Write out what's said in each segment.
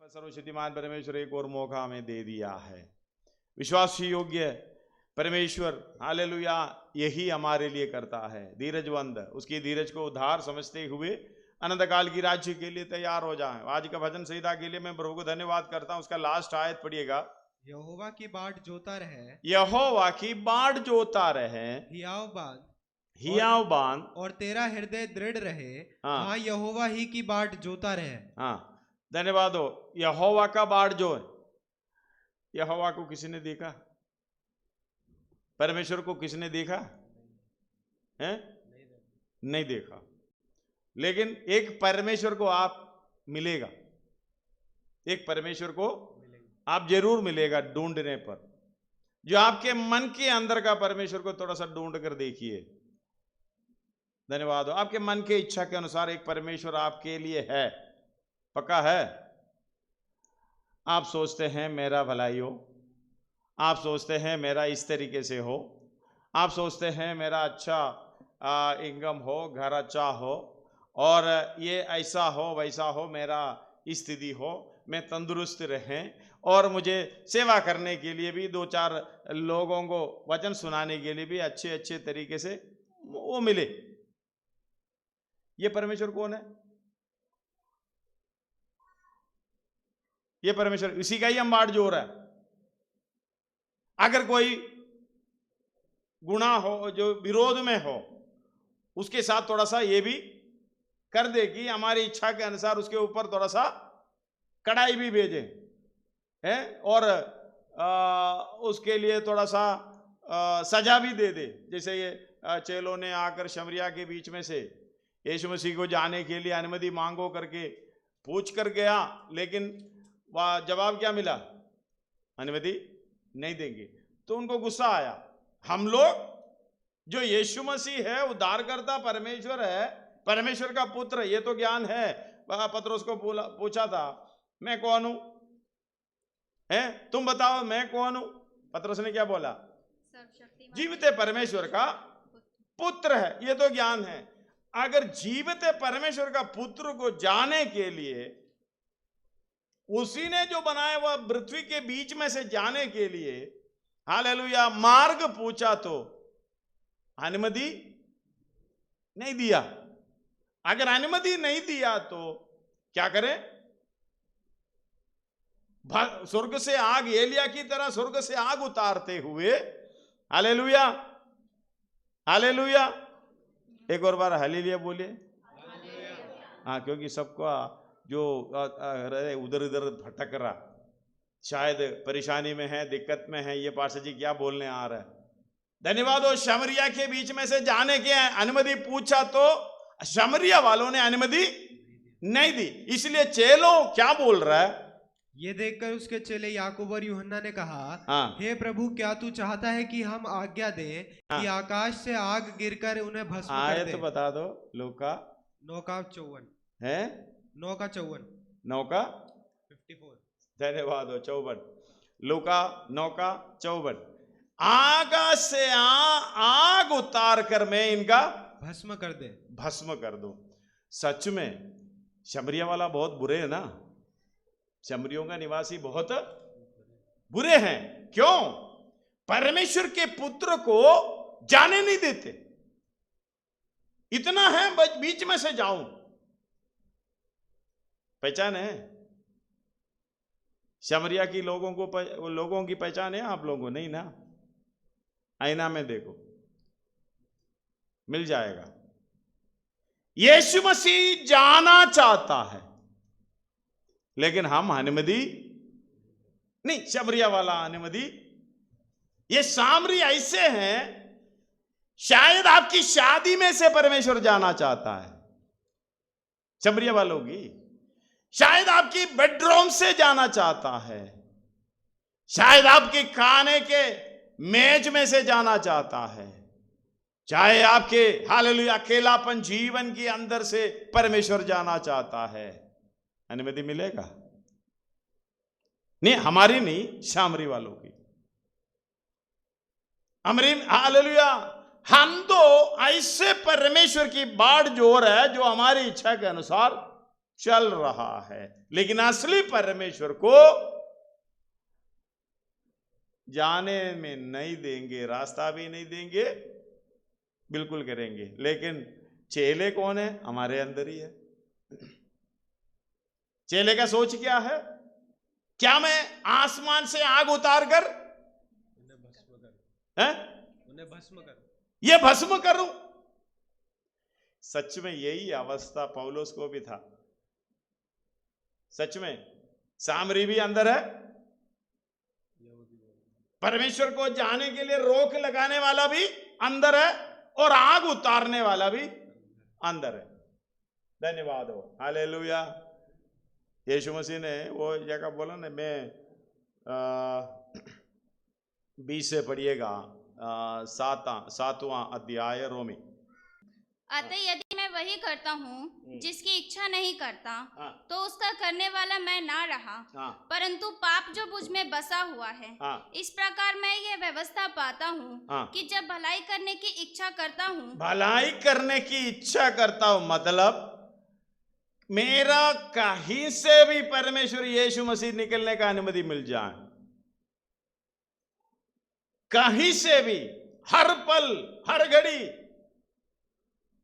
सर्वशक्तिमान परमेश्वर एक और मौका हमें दे दिया है। विश्वास योग्य परमेश्वर हालेलुया यही हमारे लिए करता है। धीरजवंत उसकी धीरज को उद्धार समझते हुए अनंत काल की राज्य के लिए तैयार हो जाएं। आज का भजन संहिता के लिए मैं प्रभु को धन्यवाद करता हूं। उसका लास्ट आयत पढ़िएगा। यहोवा की बाट जोता रहे, यहोवा की बाट जोता रहे, हियाव बांध और तेरा हृदय दृढ़ रहे। हाँ। हाँ, यहोवा ही की बाट जोता रहे। हाँ, धन्यवाद हो। यहोवा का बाट जो है, यहोवा को किसी ने देखा? परमेश्वर को किसने देखा है? नहीं देखा। लेकिन एक परमेश्वर को आप मिलेगा, एक परमेश्वर को आप जरूर मिलेगा ढूंढने पर। जो आपके मन के अंदर का परमेश्वर को थोड़ा सा ढूंढ कर देखिए। धन्यवाद हो। आपके मन के इच्छा के अनुसार एक परमेश्वर आपके लिए है, पक्का है। आप सोचते हैं मेरा भलाई हो, आप सोचते हैं मेरा इस तरीके से हो, आप सोचते हैं मेरा अच्छा इनकम हो, घर अच्छा हो, और ये ऐसा हो वैसा हो, मेरा स्थिति हो, मैं तंदुरुस्त रहें, और मुझे सेवा करने के लिए भी दो चार लोगों को वचन सुनाने के लिए भी अच्छे अच्छे तरीके से वो मिले। ये परमेश्वर कौन है? ये परमेश्वर, इसी का ही हम बाट जोड़ रहा है। अगर कोई गुनाह हो जो विरोध में हो, उसके साथ थोड़ा सा ये भी कर दे कि हमारी इच्छा के अनुसार उसके ऊपर थोड़ा सा कड़ाई भी भेजे है, और उसके लिए थोड़ा सा सजा भी दे दे। जैसे ये चेलों ने आकर शमरिया के बीच में से यीशु मसीह को जाने के लिए अनुमति मांगो करके पूछ कर गया, लेकिन वह जवाब क्या मिला? अनुमति नहीं देंगे। तो उनको गुस्सा आया। हम लोग जो यीशु मसीह है, उद्धारकर्ता परमेश्वर है, परमेश्वर का पुत्र, ये तो ज्ञान है। पतरस को पूछा था मैं कौन हूं, है तुम बताओ मैं कौन हूं? पतरस ने क्या बोला? जीवते परमेश्वर का पुत्र है। ये तो ज्ञान है। अगर जीवते परमेश्वर का पुत्र को जाने के लिए उसी ने जो बनाया हुआ पृथ्वी के बीच में से जाने के लिए हालेलुया मार्ग पूछा तो अनुमति नहीं दिया। अगर अनुमति नहीं दिया तो क्या करें? स्वर्ग से आग, एलिया की तरह स्वर्ग से आग उतारते हुए हालेलुया हालेलुया। एक और बार हालेलुया बोलिए। हाँ, क्योंकि सबका जो उधर उधर भटक रहा, शायद परेशानी में है, दिक्कत में है, ये पास्टर जी क्या बोलने आ रहा है। धन्यवाद हो। शमरिया के बीच में से जाने के अनुमति पूछा तो शमरिया वालों ने अनुमति नहीं दी। इसलिए चेलों क्या बोल रहा है? ये देखकर उसके चेले याकूब और यूहन्ना ने कहा, हाँ। हे प्रभु, क्या तू चाहता है कि हम आज्ञा दें कि आकाश से आग गिरकर उन्हें भस्म कर दे? तो बता दो। लूका 9:54 है, 9:54 9:54। धन्यवाद हो। 54 लूका 9:54। आकाश से आग उतार कर मैं इनका भस्म कर दे, भस्म कर दो। सच में शमरिया वाला बहुत बुरे है ना, शमरियों का निवासी बहुत बुरे हैं। क्यों? परमेश्वर के पुत्र को जाने नहीं देते। इतना है बीच में से जाऊं, पहचान है शमरिया की लोगों की पहचान है आप लोगों को? नहीं ना। आईना में देखो, मिल जाएगा। यीशु मसीह जाना चाहता है, लेकिन हम अनुमति नहीं। शमरिया वाला अनुमति, ये सामरी ऐसे हैं, शायद आपकी शादी में से परमेश्वर जाना चाहता है। शमरिया वालों की शायद आपकी बेडरूम से जाना चाहता है, शायद आपके खाने के मेज में से जाना चाहता है, चाहे आपके हालेलुया अकेलापन जीवन के अंदर से परमेश्वर जाना चाहता है। अनुमति मिलेगा? नहीं, हमारी नहीं, शामरी वालों की। अमरीन हालेलुया। हम तो ऐसे परमेश्वर की बाट जोड़ है जो हमारी इच्छा के अनुसार चल रहा है, लेकिन असली परमेश्वर को जाने में नहीं देंगे, रास्ता भी नहीं देंगे, बिल्कुल करेंगे। लेकिन चेले कौन है? हमारे अंदर ही है। चेले का सोच क्या है? क्या मैं आसमान से आग उतार कर उन्हें भस्म कर, ये भस्म करूं? सच में यही अवस्था पौलुस को भी था। सच में सामरी भी अंदर है, परमेश्वर को जाने के लिए रोक लगाने वाला भी अंदर है, और आग उतारने वाला भी अंदर है। धन्यवाद हो, हालेलुया। यीशु मसीह ने वो जगह बोला ना, मैं 20 से पढ़िएगा, 7वां अध्याय रोमी। अतः यदि मैं वही करता हूँ जिसकी इच्छा नहीं करता, हाँ। तो उसका करने वाला मैं ना रहा, हाँ। परंतु पाप जो मुझ में बसा हुआ है। हाँ। इस प्रकार मैं यह व्यवस्था पाता हूँ, हाँ। कि जब भलाई करने की इच्छा करता हूँ, भलाई करने की इच्छा करता हूं, मतलब मेरा कहीं से भी परमेश्वर यीशु मसीह निकलने का अनुमति मिल जाए, कहीं से भी, हर पल हर घड़ी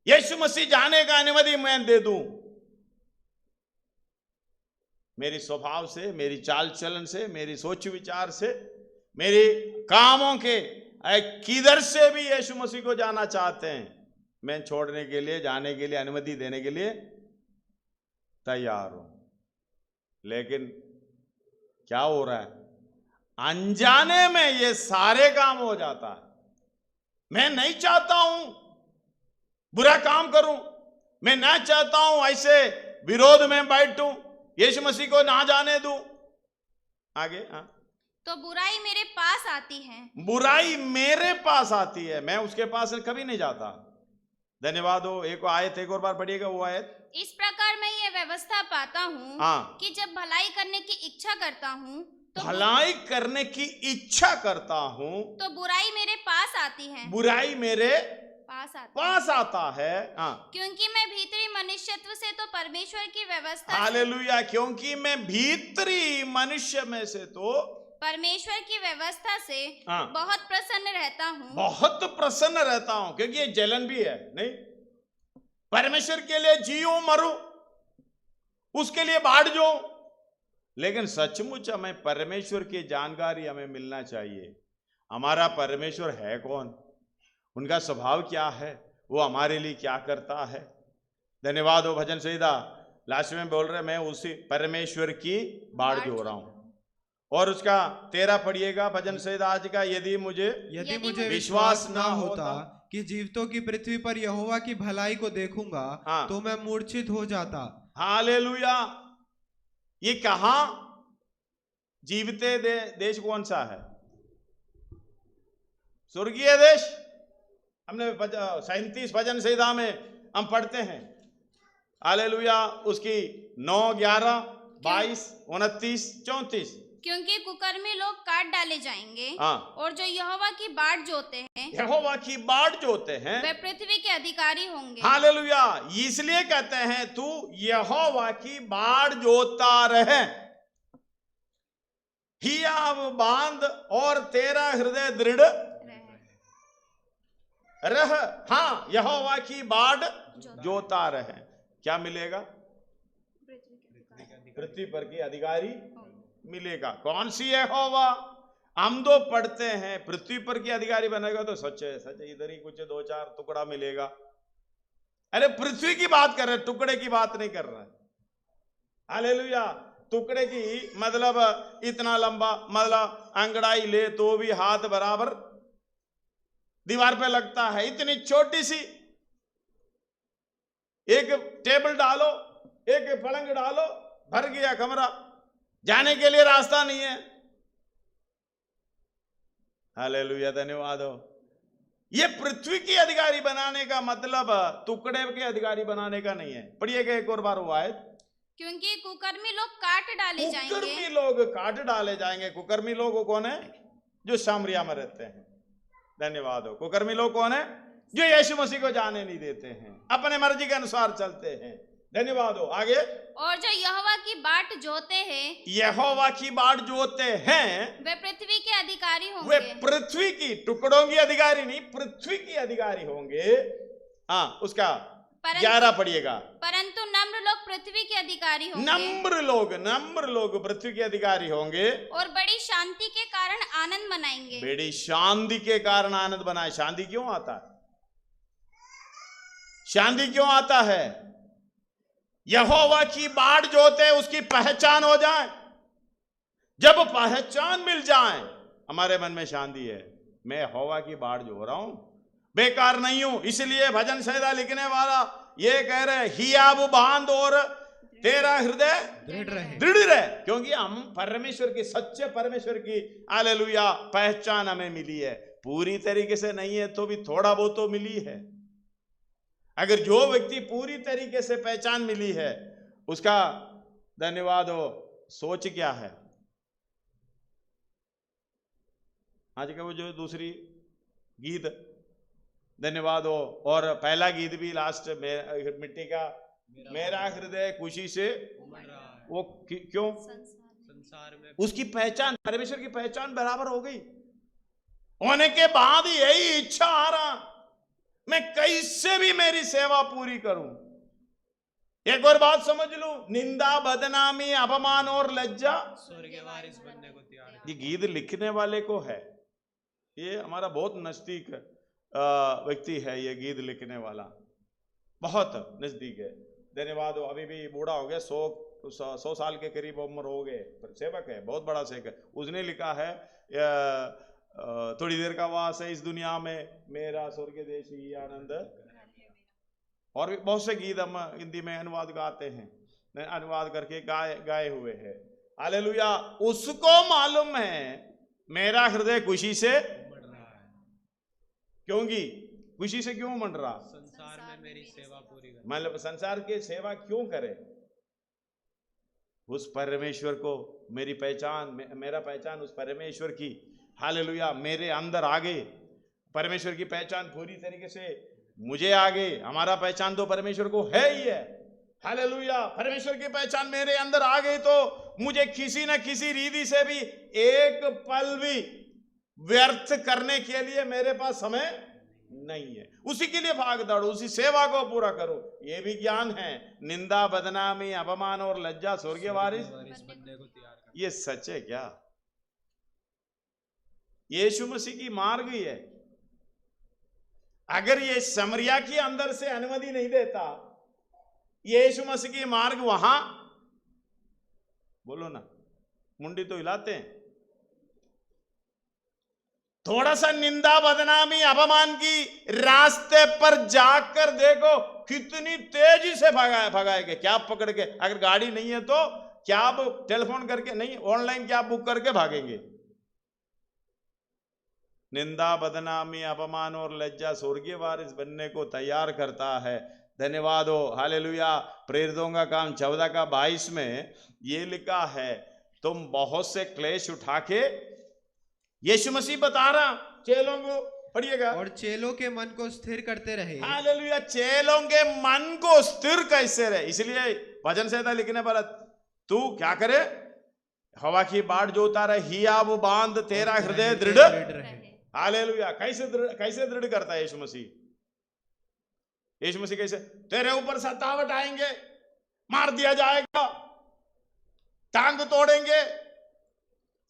यीशु मसीह जाने का अनुमति मैं दे दूं, मेरी स्वभाव से, मेरी चाल चलन से, मेरी सोच विचार से, मेरे कामों के किधर से भी यीशु मसीह को जाना चाहते हैं, मैं छोड़ने के लिए, जाने के लिए, अनुमति देने के लिए तैयार हूं। लेकिन क्या हो रहा है? अनजाने में ये सारे काम हो जाता है। मैं नहीं चाहता हूं बुरा काम करूं, मैं ना चाहता हूं ऐसे विरोध में बैठूं, यीशु मसीह को ना जाने दूं। आगे तो बुराई मेरे पास आती है, बुराई मेरे पास आती है, मैं उसके पास कभी नहीं जाता। धन्यवाद हो। एक आयत एक और बार पढ़िएगा, वो आयत। इस प्रकार मैं ये व्यवस्था पाता हूँ, हाँ। कि जब भलाई करने की इच्छा करता हूँ, तो भलाई करने की इच्छा करता हूं, तो बुराई मेरे पास आती है, बुराई मेरे पास आता है। हाँ। क्योंकि मैं भीतरी मनुष्यत्व से तो परमेश्वर की व्यवस्था हालेलुया। क्योंकि मैं भीतरी मनुष्य में से तो परमेश्वर की व्यवस्था से हाँ। बहुत प्रसन्न रहता हूँ, बहुत प्रसन्न रहता हूं, क्योंकि ये जलन भी है। नहीं, परमेश्वर के लिए जियो मरो, उसके लिए बाढ़ जो, लेकिन सचमुच हमें परमेश्वर की जानकारी हमें मिलना चाहिए। हमारा परमेश्वर है कौन, उनका स्वभाव क्या है, वो हमारे लिए क्या करता है। धन्यवाद हो। भजन संहिता लास्ट में बोल रहे, मैं उसी परमेश्वर की बाढ़ जो रहा हूं। और उसका 13 पढ़िएगा भजन संहिता आज का। यदि मुझे विश्वास ना होता कि जीवितों की पृथ्वी पर यहोवा की भलाई को देखूंगा, हाँ। तो मैं मूर्छित हो जाता। हालेलुया। ये कहां जीवते देश कौन सा है? स्वर्गीय देश। हमने 37 भजन संहिता में हम पढ़ते हैं। हालेलुया। उसकी 9, 11, 22, 29, 34। क्योंकि कुकर्मी लोग काट डाले जाएंगे, हाँ। और जो यहोवा की बाढ़ जोते हैं, यहोवा की बाढ़ जोते हैं, वे पृथ्वी के अधिकारी होंगे। हालेलुया। इसलिए कहते हैं तू यहोवा की बाढ़ जोता रहे, हियाव बांध और तेरा हृदय दृढ़ रह। हाँ, यहोवा की बाढ़ जोता रहे। क्या मिलेगा? पृथ्वी पर की अधिकारी मिलेगा। कौन सी यहोवा? हम तो पढ़ते हैं पृथ्वी पर की अधिकारी बनेगा तो सच है, सच है, इधर ही कुछ 2-4 टुकड़ा मिलेगा। अरे पृथ्वी की बात कर रहे, टुकड़े की बात नहीं कर रहे। हालेलुया। टुकड़े की मतलब इतना लंबा, मतलब अंगड़ाई ले तो भी हाथ बराबर दीवार पे लगता है। इतनी छोटी सी एक टेबल डालो, एक पलंग डालो, भर गया कमरा, जाने के लिए रास्ता नहीं है। हालेलुया। धन्यवाद हो। ये पृथ्वी की अधिकारी बनाने का मतलब टुकड़े के अधिकारी बनाने का नहीं है। पढ़िएगा एक और बार वो आयत। क्योंकि कुकर्मी लोग काट डाले जाएंगे। कुकर्मी लोग काट डाले जाएंगे। कुकर्मी लोग कौन है? जो सामरिया में रहते हैं। धन्यवाद हो। कुकर्मी लोग कौन है? जो यीशु मसीह को जाने नहीं देते हैं, अपने मर्जी के अनुसार चलते हैं, धन्यवाद हो। आगे, और जो यहोवा की बाट जोते हैं यहोवा की बाट जोते हैं वे पृथ्वी के अधिकारी वे होंगे। पृथ्वी की, टुकड़ों की अधिकारी नहीं, पृथ्वी की अधिकारी होंगे। हाँ, उसका 11 पढ़िएगा। परंतु नम्र लोग पृथ्वी के अधिकारी होंगे। नम्र लोग पृथ्वी के अधिकारी होंगे और बड़ी शांति के कारण आनंद मनाएंगे। बड़ी शांति के कारण आनंद बनाए। शांति क्यों आता है? शांति क्यों आता है? यहोवा की बाट जोते उसकी पहचान हो जाए। जब पहचान मिल जाए, हमारे मन में शांति है, मैं यहोवा की बाट जो रहा हूं, बेकार नहीं हूं। इसलिए भजन संहिता लिखने वाला ये कह रहे, हियाब बांध और तेरा हृदय दृढ़ रहे, क्योंकि हम परमेश्वर की, सच्चे परमेश्वर की हालेलुया पहचान हमें मिली है। पूरी तरीके से नहीं है तो भी थोड़ा बहुत तो मिली है। अगर जो व्यक्ति पूरी तरीके से पहचान मिली है, उसका धन्यवाद हो, सोच क्या है? आज का वो जो दूसरी गीत धन्यवाद हो, और पहला गीत भी लास्ट में मिट्टी का मेरा हृदय खुशी से वो क्यों? संसार में उसकी पहचान, परमेश्वर की पहचान बराबर हो गई होने के बाद यही इच्छा आ रहा, मैं कैसे भी मेरी सेवा पूरी करूं। एक और बात समझ लूं, निंदा, बदनामी, अपमान और लज्जा स्वर्ग के वारिस बनने को तैयार। ये गीत लिखने वाले को है, ये हमारा बहुत नजदीक व्यक्ति है, ये गीत लिखने वाला बहुत नजदीक है। धन्यवाद हो। अभी भी बूढ़ा हो गया, 100 साल के करीब उम्र हो गए, सेवक है, बहुत बड़ा सेवक है। उसने लिखा है थोड़ी देर का वास है इस दुनिया में, मेरा स्वर्ग देश ही आनंद। और भी बहुत से गीत हम हिंदी में अनुवाद गाते हैं, अनुवाद करके गाए हुए हैं। हालेलुया। उसको मालूम है मेरा हृदय खुशी से बढ़ रहा है, क्योंकि खुशी से क्यों मंड रहा? संसार में मेरी सेवा पूरी कर। मतलब संसार की सेवा क्यों करे? उस परमेश्वर को मेरी पहचान, मेरा पहचान उस परमेश्वर की, हालेलुया, मेरे अंदर आ गई। परमेश्वर की पहचान पूरी तरीके से मुझे आ गई। हमारा पहचान तो परमेश्वर को है ही है। हालेलुया। परमेश्वर की पहचान मेरे अंदर आ गई तो मुझे किसी न किसी रीति से भी एक पल भी व्यर्थ करने के लिए मेरे पास समय नहीं है। उसी के लिए भाग दौड़, उसी सेवा को पूरा करो। ये भी ज्ञान है। निंदा, बदनामी, अपमान और लज्जा स्वर्गीय वारिस बनने को तैयार कर। ये सच है क्या? यीशु मसीह की मार्ग ही है। अगर ये समरिया के अंदर से अनुमति नहीं देता, यीशु मसीह की मार्ग वहां, बोलो ना, मुंडी तो हिलाते हैं। थोड़ा सा निंदा, बदनामी, अपमान की रास्ते पर जाकर देखो कितनी तेजी से भगाएंगे। कैब पकड़ के, अगर गाड़ी नहीं है तो कैब टेलीफोन करके, नहीं ऑनलाइन कैब बुक करके भागेंगे। निंदा, बदनामी, अपमान और लज्जा स्वर्गीय वारिस बनने को तैयार करता है। धन्यवाद हो। हालेलुया। प्रेरितों का काम 14 का 22 में ये लिखा है, तुम बहुत से क्लेश उठा के, यीशु मसीह बता रहा चेलों को, पढ़िएगा, और चेलों के मन को स्थिर करते रहे। हालेलुया। चेलों के मन को स्थिर कैसे रहे? इसलिए भजन संहिता लिखने वाला, तू क्या करे? हवा की बाट जोता रहे, हियाब बांध तेरा हृदय दृढ़ रहे। हालेलुया। कैसे दृढ़ करता है यीशु मसीह? यीशु मसीह कैसे? तेरे ऊपर सतावट आएंगे, मार दिया जाएगा, टांग तोड़ेंगे,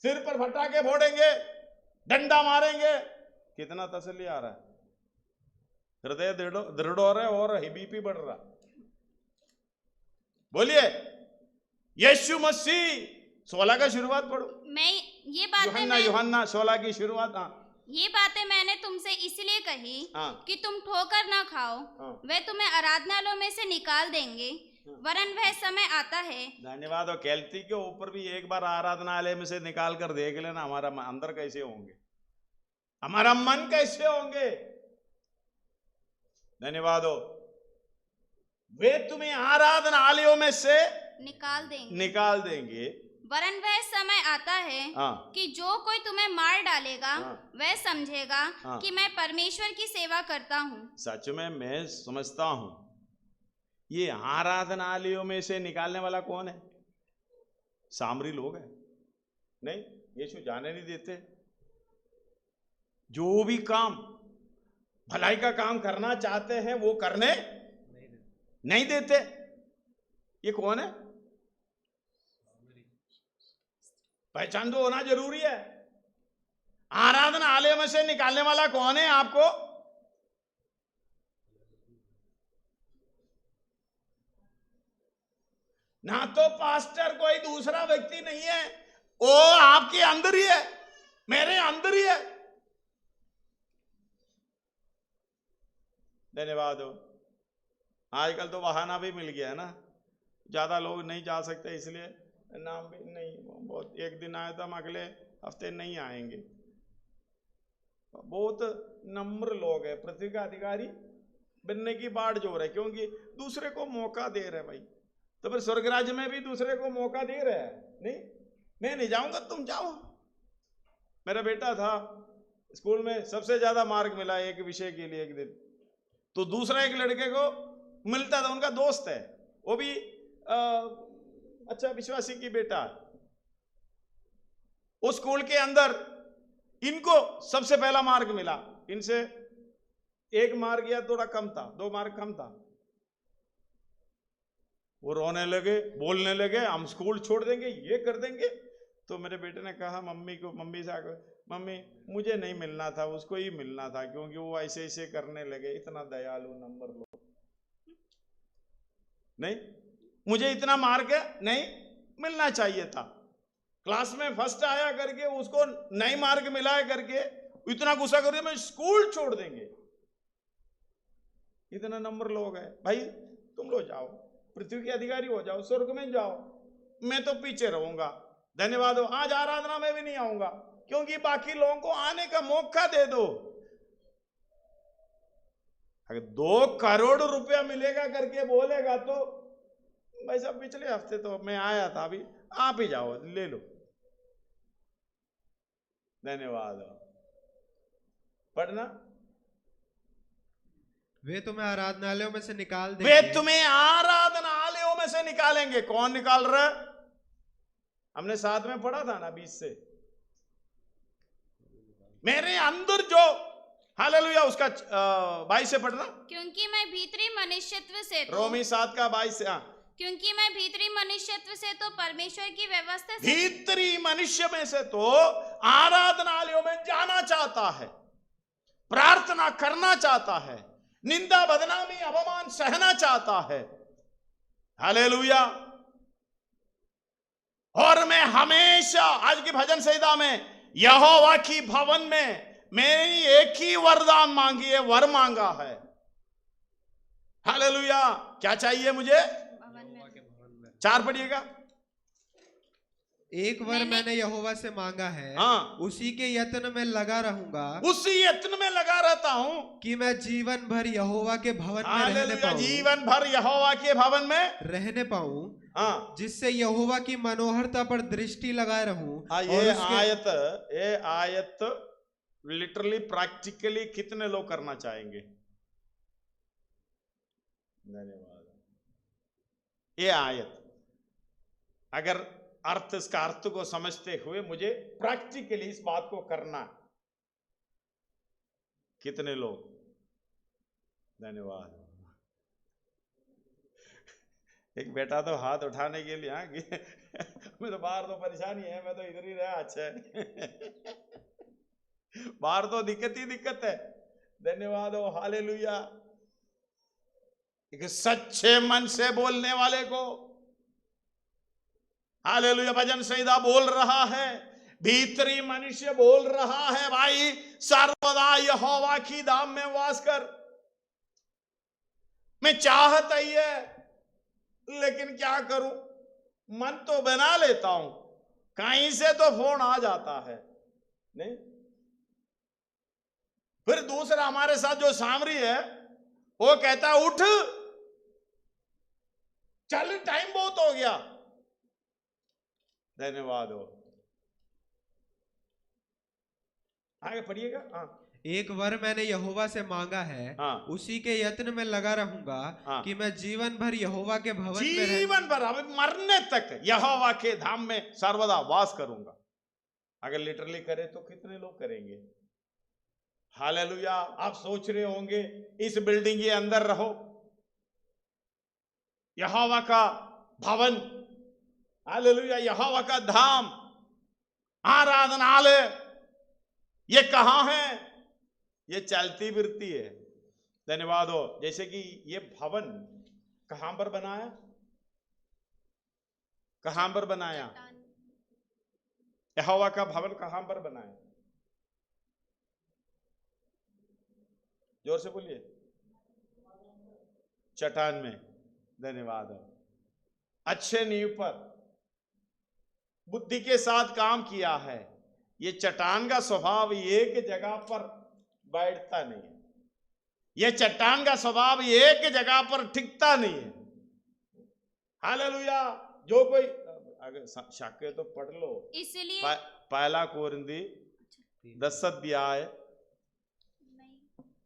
सिर पर फटाके फोड़ेंगे, डंडा मारेंगे। कितना तसल्ली आ रहा है, हृदय दृढ़ हो रहा है और बीपी बढ़ रहा। बोलिए यीशु मसीह। 16 का शुरुआत पढ़ो। मैं ये बातें यूहन्ना 16 की शुरुआत। हाँ, ये बातें मैंने तुमसे इसलिए कही कि तुम ठोकर ना खाओ। वे तुम्हें आराधनालयों में से निकाल देंगे, वरन वह समय आता है। धन्यवाद। और कैलती के ऊपर भी एक बार आराधनालय में से निकाल कर देख लेना, हमारा अंदर कैसे होंगे, हमारा मन कैसे होंगे। धन्यवाद हो। वे तुम्हें आराधनालयों में से निकाल देंगे, वरन वह समय आता है कि जो कोई तुम्हें मार डालेगा वह समझेगा कि मैं परमेश्वर की सेवा करता हूँ। सच में मैं समझता हूँ ये आराधनालयों में से निकालने वाला कौन है? सामरी लोग हैं। नहीं, यीशु जाने नहीं देते। जो भी काम भलाई का काम करना चाहते हैं वो करने नहीं देते। ये कौन है? पहचान तो होना जरूरी है। आराधनालय में से निकालने वाला कौन है आपको? ना तो पास्टर कोई दूसरा व्यक्ति नहीं है, वो आपके अंदर ही है, मेरे अंदर ही है। धन्यवाद हो। आजकल तो बहाना भी मिल गया है ना, ज्यादा लोग नहीं जा सकते इसलिए नाम भी नहीं, बहुत एक दिन आया था, हम अगले हफ्ते नहीं आएंगे। बहुत नम्र लोग हैं, पृथ्वी का अधिकारी बनने की बाढ़ जोर है, क्योंकि दूसरे को मौका दे रहे भाई। तो फिर स्वर्ग राज्य में भी दूसरे को मौका दे रहे हैं। नहीं, मैं नहीं जाऊंगा, तुम जाओ। मेरा बेटा था स्कूल में, सबसे ज्यादा मार्क मिला एक विषय के लिए एक दिन, तो दूसरा एक लड़के को मिलता था, उनका दोस्त है, वो भी अच्छा विश्वासी की बेटा। उस स्कूल के अंदर इनको सबसे पहला मार्क मिला, इनसे एक मार्क या थोड़ा कम था, 2 मार्क कम था। वो रोने लगे, बोलने लगे, हम स्कूल छोड़ देंगे, ये कर देंगे। तो मेरे बेटे ने कहा मम्मी से आकर, मम्मी मुझे नहीं मिलना था, उसको ही मिलना था, क्योंकि वो ऐसे ऐसे करने लगे, इतना दयालु नंबर लो। नहीं, मुझे इतना मार्क नहीं मिलना चाहिए था। क्लास में फर्स्ट आया करके उसको नहीं मार्क मिला है करके इतना गुस्सा कर दिया, मैं स्कूल छोड़ देंगे। इतना नंबर लोग है भाई। तुम लोग जाओ, पृथ्वी के अधिकारी हो जाओ, स्वर्ग में जाओ, मैं तो पीछे रहूंगा। धन्यवाद हो। आज आराधना में भी नहीं आऊंगा, क्योंकि बाकी लोगों को आने का मौका दे दो। अगर 2 करोड़ रुपया मिलेगा करके बोलेगा तो भाई साहब, पिछले हफ्ते तो मैं आया था, अभी आप ही जाओ, ले लो। धन्यवाद। पढ़ना, वे तुम्हें आराधनालयों में से निकाल देंगे। वे तुम्हें आराधनालयों में से निकालेंगे। कौन निकाल रहा है? हमने साथ में पढ़ा था ना 20 से। मेरे अंदर जो, हालेलुया, उसका 22 से पढ़ना। क्योंकि मैं भीतरी मनुष्यत्व से रोमी 7 का 22 से। क्योंकि मैं भीतरी मनुष्यत्व से तो परमेश्वर की व्यवस्था से, भीतरी मनुष्य में से तो आराधनालयों में जाना चाहता है, प्रार्थना करना चाहता है, निंदा बदनामी अपमान सहना चाहता है। हालेलुया। और मैं हमेशा, आज की भजन संहिता में, यहोवा की भवन में मेरी एक ही वरदान मांगी है, वर मांगा है। हालेलुया। क्या चाहिए मुझे? 4 पढ़िएगा। एक वर मैंने यहोवा से मांगा है, हाँ, उसी के यत्न में लगा रहूंगा, उसी यत्न में लगा रहता हूं कि मैं जीवन भर यहोवा के भवन में रहने पाऊं। जीवन भर यहोवा के भवन में रहने पाऊं, हाँ, जिससे यहोवा की मनोहरता पर दृष्टि लगाए रहूं। ये आयत लिटरली प्रैक्टिकली कितने लोग करना चाहेंगे? धन्यवाद। ये आयत अगर अर्थ, इसका अर्थ को समझते हुए मुझे प्रैक्टिकली इस बात को करना, कितने लोग? धन्यवाद। एक बेटा तो हाथ उठाने के लिए, हाँ, मैं तो बाहर तो परेशानी है, मैं तो इधर ही रहा। अच्छा है। बाहर तो दिक्कत ही दिक्कत है। धन्यवाद हो। हालेलुया। एक सच्चे मन से बोलने वाले को, हालेलुया, भजन संहिता बोल रहा है, भीतरी मनुष्य बोल रहा है, भाई सर्वदा यहोवा की धाम में वास कर। मैं चाहता ही है, लेकिन क्या करूं, मन तो बना लेता हूं, कहीं से तो फोन आ जाता है। नहीं, फिर दूसरा हमारे साथ जो सामरी है, वो कहता उठ, चल, टाइम बहुत हो गया। धन्यवाद हो। आगे पढ़िएगा। हाँ, एक वर मैंने यहोवा से मांगा है, हाँ। उसी के यत्न में लगा रहूंगा, हाँ। कि मैं जीवन भर यहोवा के भवन में जीवन भर, अब मरने तक यहोवा के धाम में सर्वदा वास करूंगा। अगर लिटरली करे तो कितने लोग करेंगे? हालेलुया। आप सोच रहे होंगे इस बिल्डिंग के अंदर रहो, यहोवा का भवन, हालेलुया, यहोवा का धाम, आराधनालय, ये कहां है? ये चलती फिरती है। धन्यवाद हो। जैसे कि ये भवन कहां पर बनाया? कहां पर बनाया? यहोवा का भवन कहां पर बनाया? जोर से बोलिए। चट्टान में। धन्यवाद हो। अच्छे नींव पर बुद्धि के साथ काम किया है। ये चट्टान का स्वभाव एक जगह पर बैठता नहीं है। ये चट्टान का स्वभाव एक जगह पर टिकता नहीं है। हालेलुया। जो कोई अगर शाक्य तो पढ़ लो, इसलिए पहला कोरिन्थी 10 अध्याय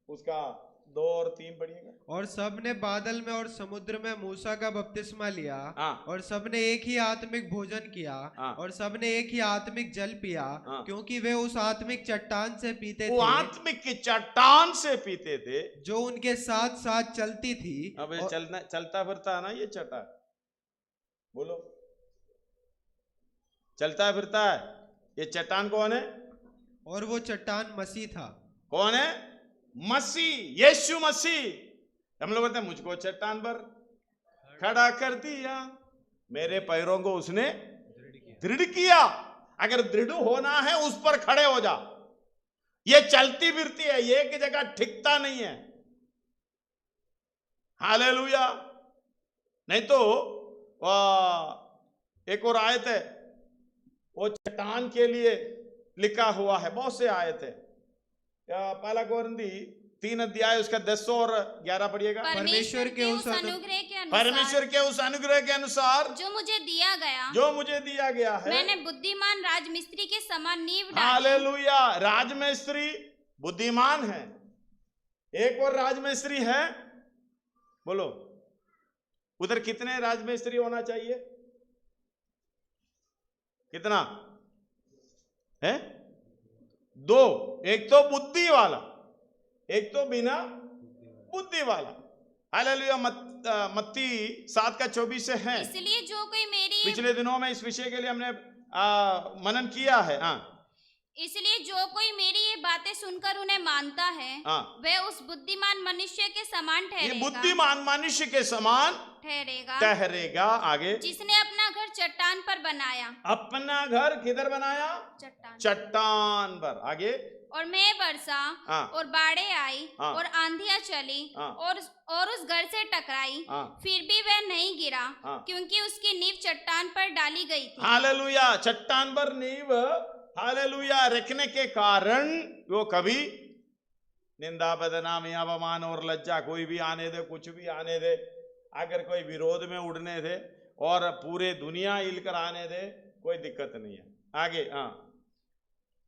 उसका 2 और 3 पढ़िएगा। और सबने बादल में और समुद्र में मूसा का बपतिस्मा लिया, हाँ। और सबने एक ही आत्मिक भोजन किया, हाँ। और सबने एक ही आत्मिक जल पिया, हाँ। क्योंकि वे उस आत्मिक चट्टान से पीते वो थे, आत्मिक की चट्टान से पीते थे, जो उनके साथ साथ चलती थी। अब ये चलता फिरता है ना ये चट्टान, बोलो, चलता फिरता है। ये चट्टान कौन है? और वो चट्टान मसीह था। कौन है? मसीह, यीशु मसीह। हम लोग कहते हैं मुझको चट्टान पर खड़ा कर दिया, मेरे पैरों को उसने दृढ़ किया। अगर दृढ़ होना है उस पर खड़े हो जा। ये चलती फिरती है, एक जगह ठिकता नहीं है। हालेलुया। नहीं तो एक और आयत है, वो चट्टान के लिए लिखा हुआ है, बहुत से आयत है। पहला कोरिन्थी 3 अध्याय उसका 10 और 11 पढ़िएगा। परमेश्वर के उस अनुग्रह के अनुसार, परमेश्वर के उस अनुग्रह के अनुसार जो मुझे दिया गया, जो मुझे दिया गया है, मैंने बुद्धिमान राजमिस्त्री के समान नींव डाली। हालेलुया। राजमिस्त्री बुद्धिमान है। एक और राजमिस्त्री है, बोलो उधर कितने राजमिस्त्री होना चाहिए? कितना है? 2। एक तो बुद्धि वाला, एक तो बिना बुद्धि वाला। हालेलुया। मत्ती 7:24 से है। इसलिए जो कोई मेरी, पिछले दिनों में इस विषय के लिए हमने मनन किया है। हाँ। इसलिए जो कोई मेरी ये बातें सुनकर उन्हें मानता है, हाँ। वह उस बुद्धिमान मनुष्य के समान ठहरेगा। ये बुद्धिमान मनुष्य के समान ठहरेगा। आगे, जिसने अपना घर चट्टान पर बनाया। अपना घर किधर बनाया? चट्टान पर। आगे, और मैं बरसा, हाँ। और बाढ़ें आई, हाँ। और आंधियां चली, हाँ। और उस घर से टकराई, हाँ। फिर भी वह नहीं गिरा, हाँ। क्योंकि उसकी नींव चट्टान पर डाली गई थी। हालेलुया। चट्टान पर नींव, हालेलुया, रखने के कारण वो कभी निंदा, बदनामी, अपमान और लज्जा कोई भी आने दे, कुछ भी आने दे, अगर कोई विरोध में उड़ने दे और पूरे दुनिया हिलकर आने दे, कोई दिक्कत नहीं है। आगे, हाँ।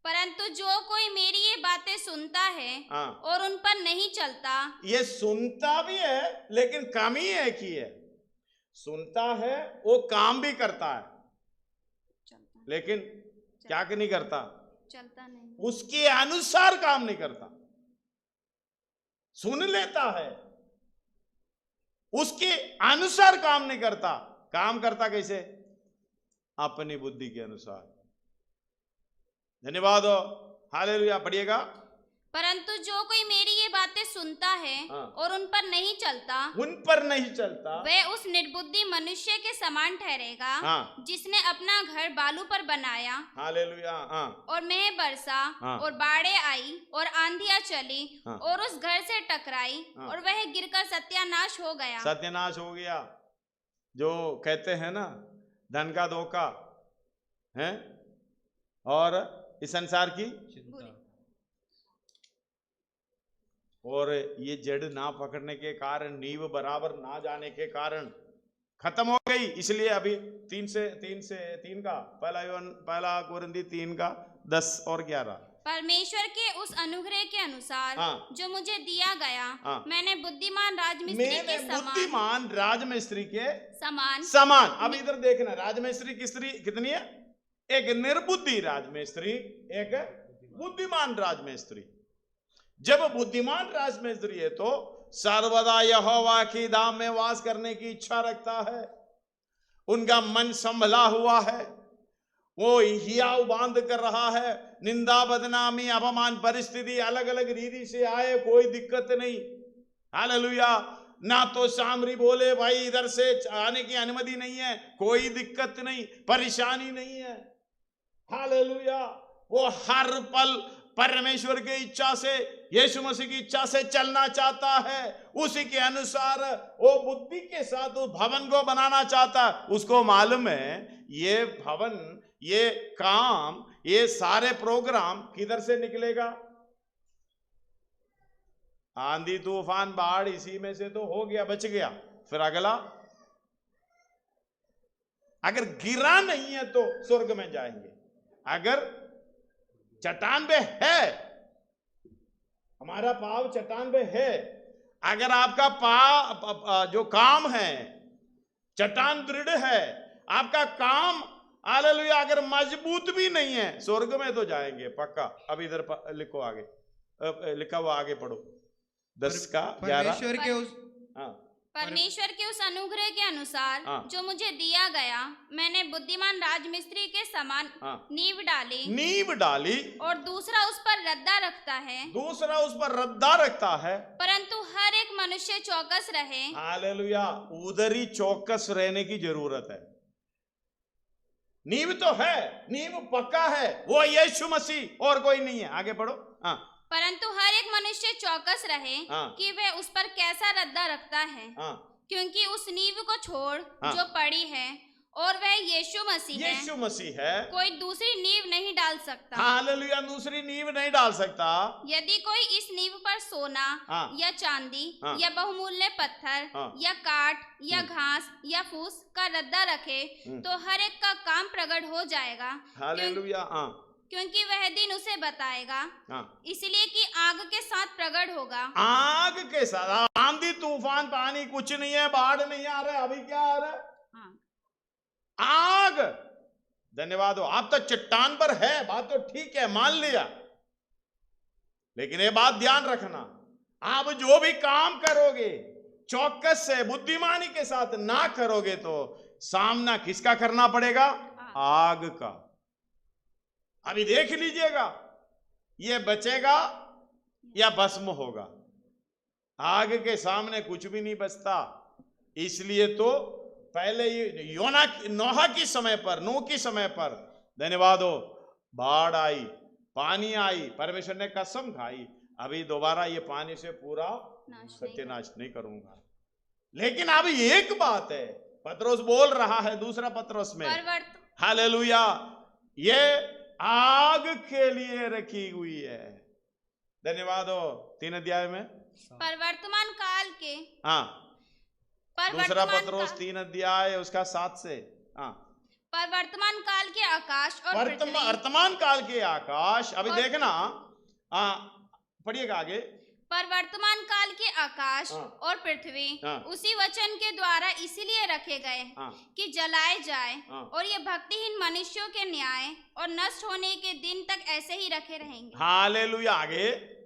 परंतु जो कोई मेरी ये बातें सुनता है, हाँ। और उन पर नहीं चलता। ये सुनता भी है, लेकिन काम ही है कि है, सुनता है, वो काम भी करता है, लेकिन क्या नहीं करता? चलता नहीं, उसके अनुसार काम नहीं करता। सुन लेता है, उसके अनुसार काम नहीं करता। काम करता कैसे? अपनी बुद्धि के अनुसार। धन्यवाद हो। हालेलुया। पढ़िएगा। परंतु जो कोई मेरी ये बातें सुनता है, हाँ। और उन पर नहीं चलता, वह उस निर्बुद्धि मनुष्य के समान ठहरेगा, हाँ। जिसने अपना घर बालू पर बनाया। हालेलुया। हाँ। और मेघ बरसा, हाँ। और बाढ़ें आई, और आंधियां चली, हाँ। और उस घर से टकराई, हाँ। और वह गिरकर सत्यानाश हो गया। सत्यानाश हो गया। जो कहते हैं ना, धन का धोखा है और इस संसार की और ये जड़ ना पकड़ने के कारण, नींव बराबर ना जाने के कारण खत्म हो गई। इसलिए अभी 3 का पहला कोरिन्थी 3 का 10 और 11। परमेश्वर के उस अनुग्रह के अनुसार जो मुझे दिया गया, मैंने बुद्धिमान राजमिस्त्री के समान। अब इधर देखना, राजमिस्त्री की स्त्री कितनी है? एक निर्बुद्धि राजमिस्त्री, एक बुद्धिमान राजमिस्त्री। जब बुद्धिमान राजमिस्त्री है तो सर्वदा यहोवा की धाम में वास करने की इच्छा रखता है, उनका मन संभला हुआ है, वो हियाव बांध कर रहा है। निंदा, बदनामी, अपमान, परिस्थिति अलग अलग रीति से आए, कोई दिक्कत नहीं। हालेलुया। ना तो सामरी बोले भाई इधर से आने की अनुमति नहीं है, कोई दिक्कत नहीं, परेशानी नहीं है। हालेलुया। वो हर पल परमेश्वर की इच्छा से, यीशु मसीह की इच्छा से चलना चाहता है, उसी के अनुसार वो बुद्धि के साथ उस भवन को बनाना चाहता है। उसको मालूम है ये भवन, ये काम, ये सारे प्रोग्राम किधर से निकलेगा? आंधी तूफान बाढ़ इसी में से तो हो गया, बच गया। फिर अगला, अगर गिरा नहीं है तो स्वर्ग में जाएंगे। अगर चट्टान पे है, हमारा पाव चट्टान पे है, अगर आपका जो काम है चट्टान दृढ़ है, आपका काम हालेलुया अगर मजबूत भी नहीं है, स्वर्ग में तो जाएंगे पक्का। अब इधर लिखो, आगे लिखा हुआ, आगे पढ़ो 10 का 11। परमेश्वर के उस अनुग्रह के अनुसार जो मुझे दिया गया, मैंने बुद्धिमान राजमिस्त्री के समान नींव डाली और दूसरा उस पर रद्दा रखता है। परंतु हर एक मनुष्य चौकस रहे। हालेलुया। उधर ही चौकस रहने की जरूरत है। नींव तो है, नींव पक्का है, वो यीशु मसीह और कोई नहीं है। आगे पढ़ो। परंतु हर एक मनुष्य चौकस रहे कि वह उस पर कैसा रद्दा रखता है, क्योंकि उस नींव को छोड़ जो पड़ी है और वह यीशु मसीह है, कोई दूसरी नींव नहीं डाल सकता। हालेलुया। दूसरी नींव नहीं डाल सकता। यदि कोई इस नींव पर सोना या चांदी या बहुमूल्य पत्थर या काठ या घास या फूस का रद्दा रखे तो हर एक का काम प्रकट हो जाएगा। हालेलुया। क्योंकि वह दिन उसे बताएगा, इसलिए कि आग के साथ प्रकट होगा। आग के साथ, आंधी तूफान पानी कुछ नहीं है, बाढ़ नहीं आ रहा है, अभी क्या आ रहा है? आग। धन्यवाद हो। आप तो चट्टान पर है, बात तो ठीक है, मान लिया, लेकिन ये बात ध्यान रखना, आप जो भी काम करोगे चौकस से, बुद्धिमानी के साथ ना करोगे तो सामना किसका करना पड़ेगा? आग का। अभी देख लीजिएगा, ये बचेगा या भस्म होगा। आग के सामने कुछ भी नहीं बचता। इसलिए तो पहले नोहा की समय पर, नूह की समय पर, धन्यवाद हो, बाढ़ आई, पानी आई, परमेश्वर ने कसम खाई, अभी दोबारा ये पानी से पूरा सत्यानाश नहीं करूंगा। लेकिन अभी एक बात है, पत्रोस बोल रहा है दूसरा पत्रोस में, हालेलुया, ये आग के लिए रखी हुई है। धन्यवाद हो। 3 अध्याय में पर वर्तमान काल के, दूसरा पत्रोस 3 अध्याय उसका 7 से। पर वर्तमान काल के आकाश और वर्तमान काल के आकाश, अभी देखना, पढ़िएगा आगे। पर वर्तमान काल के आकाश और पृथ्वी उसी वचन के द्वारा इसीलिए रखे गए कि जलाए जाए, और ये भक्तिहीन मनुष्यों के न्याय और नष्ट होने के दिन तक ऐसे ही रखे रहेंगे। हालेलुया। आगे,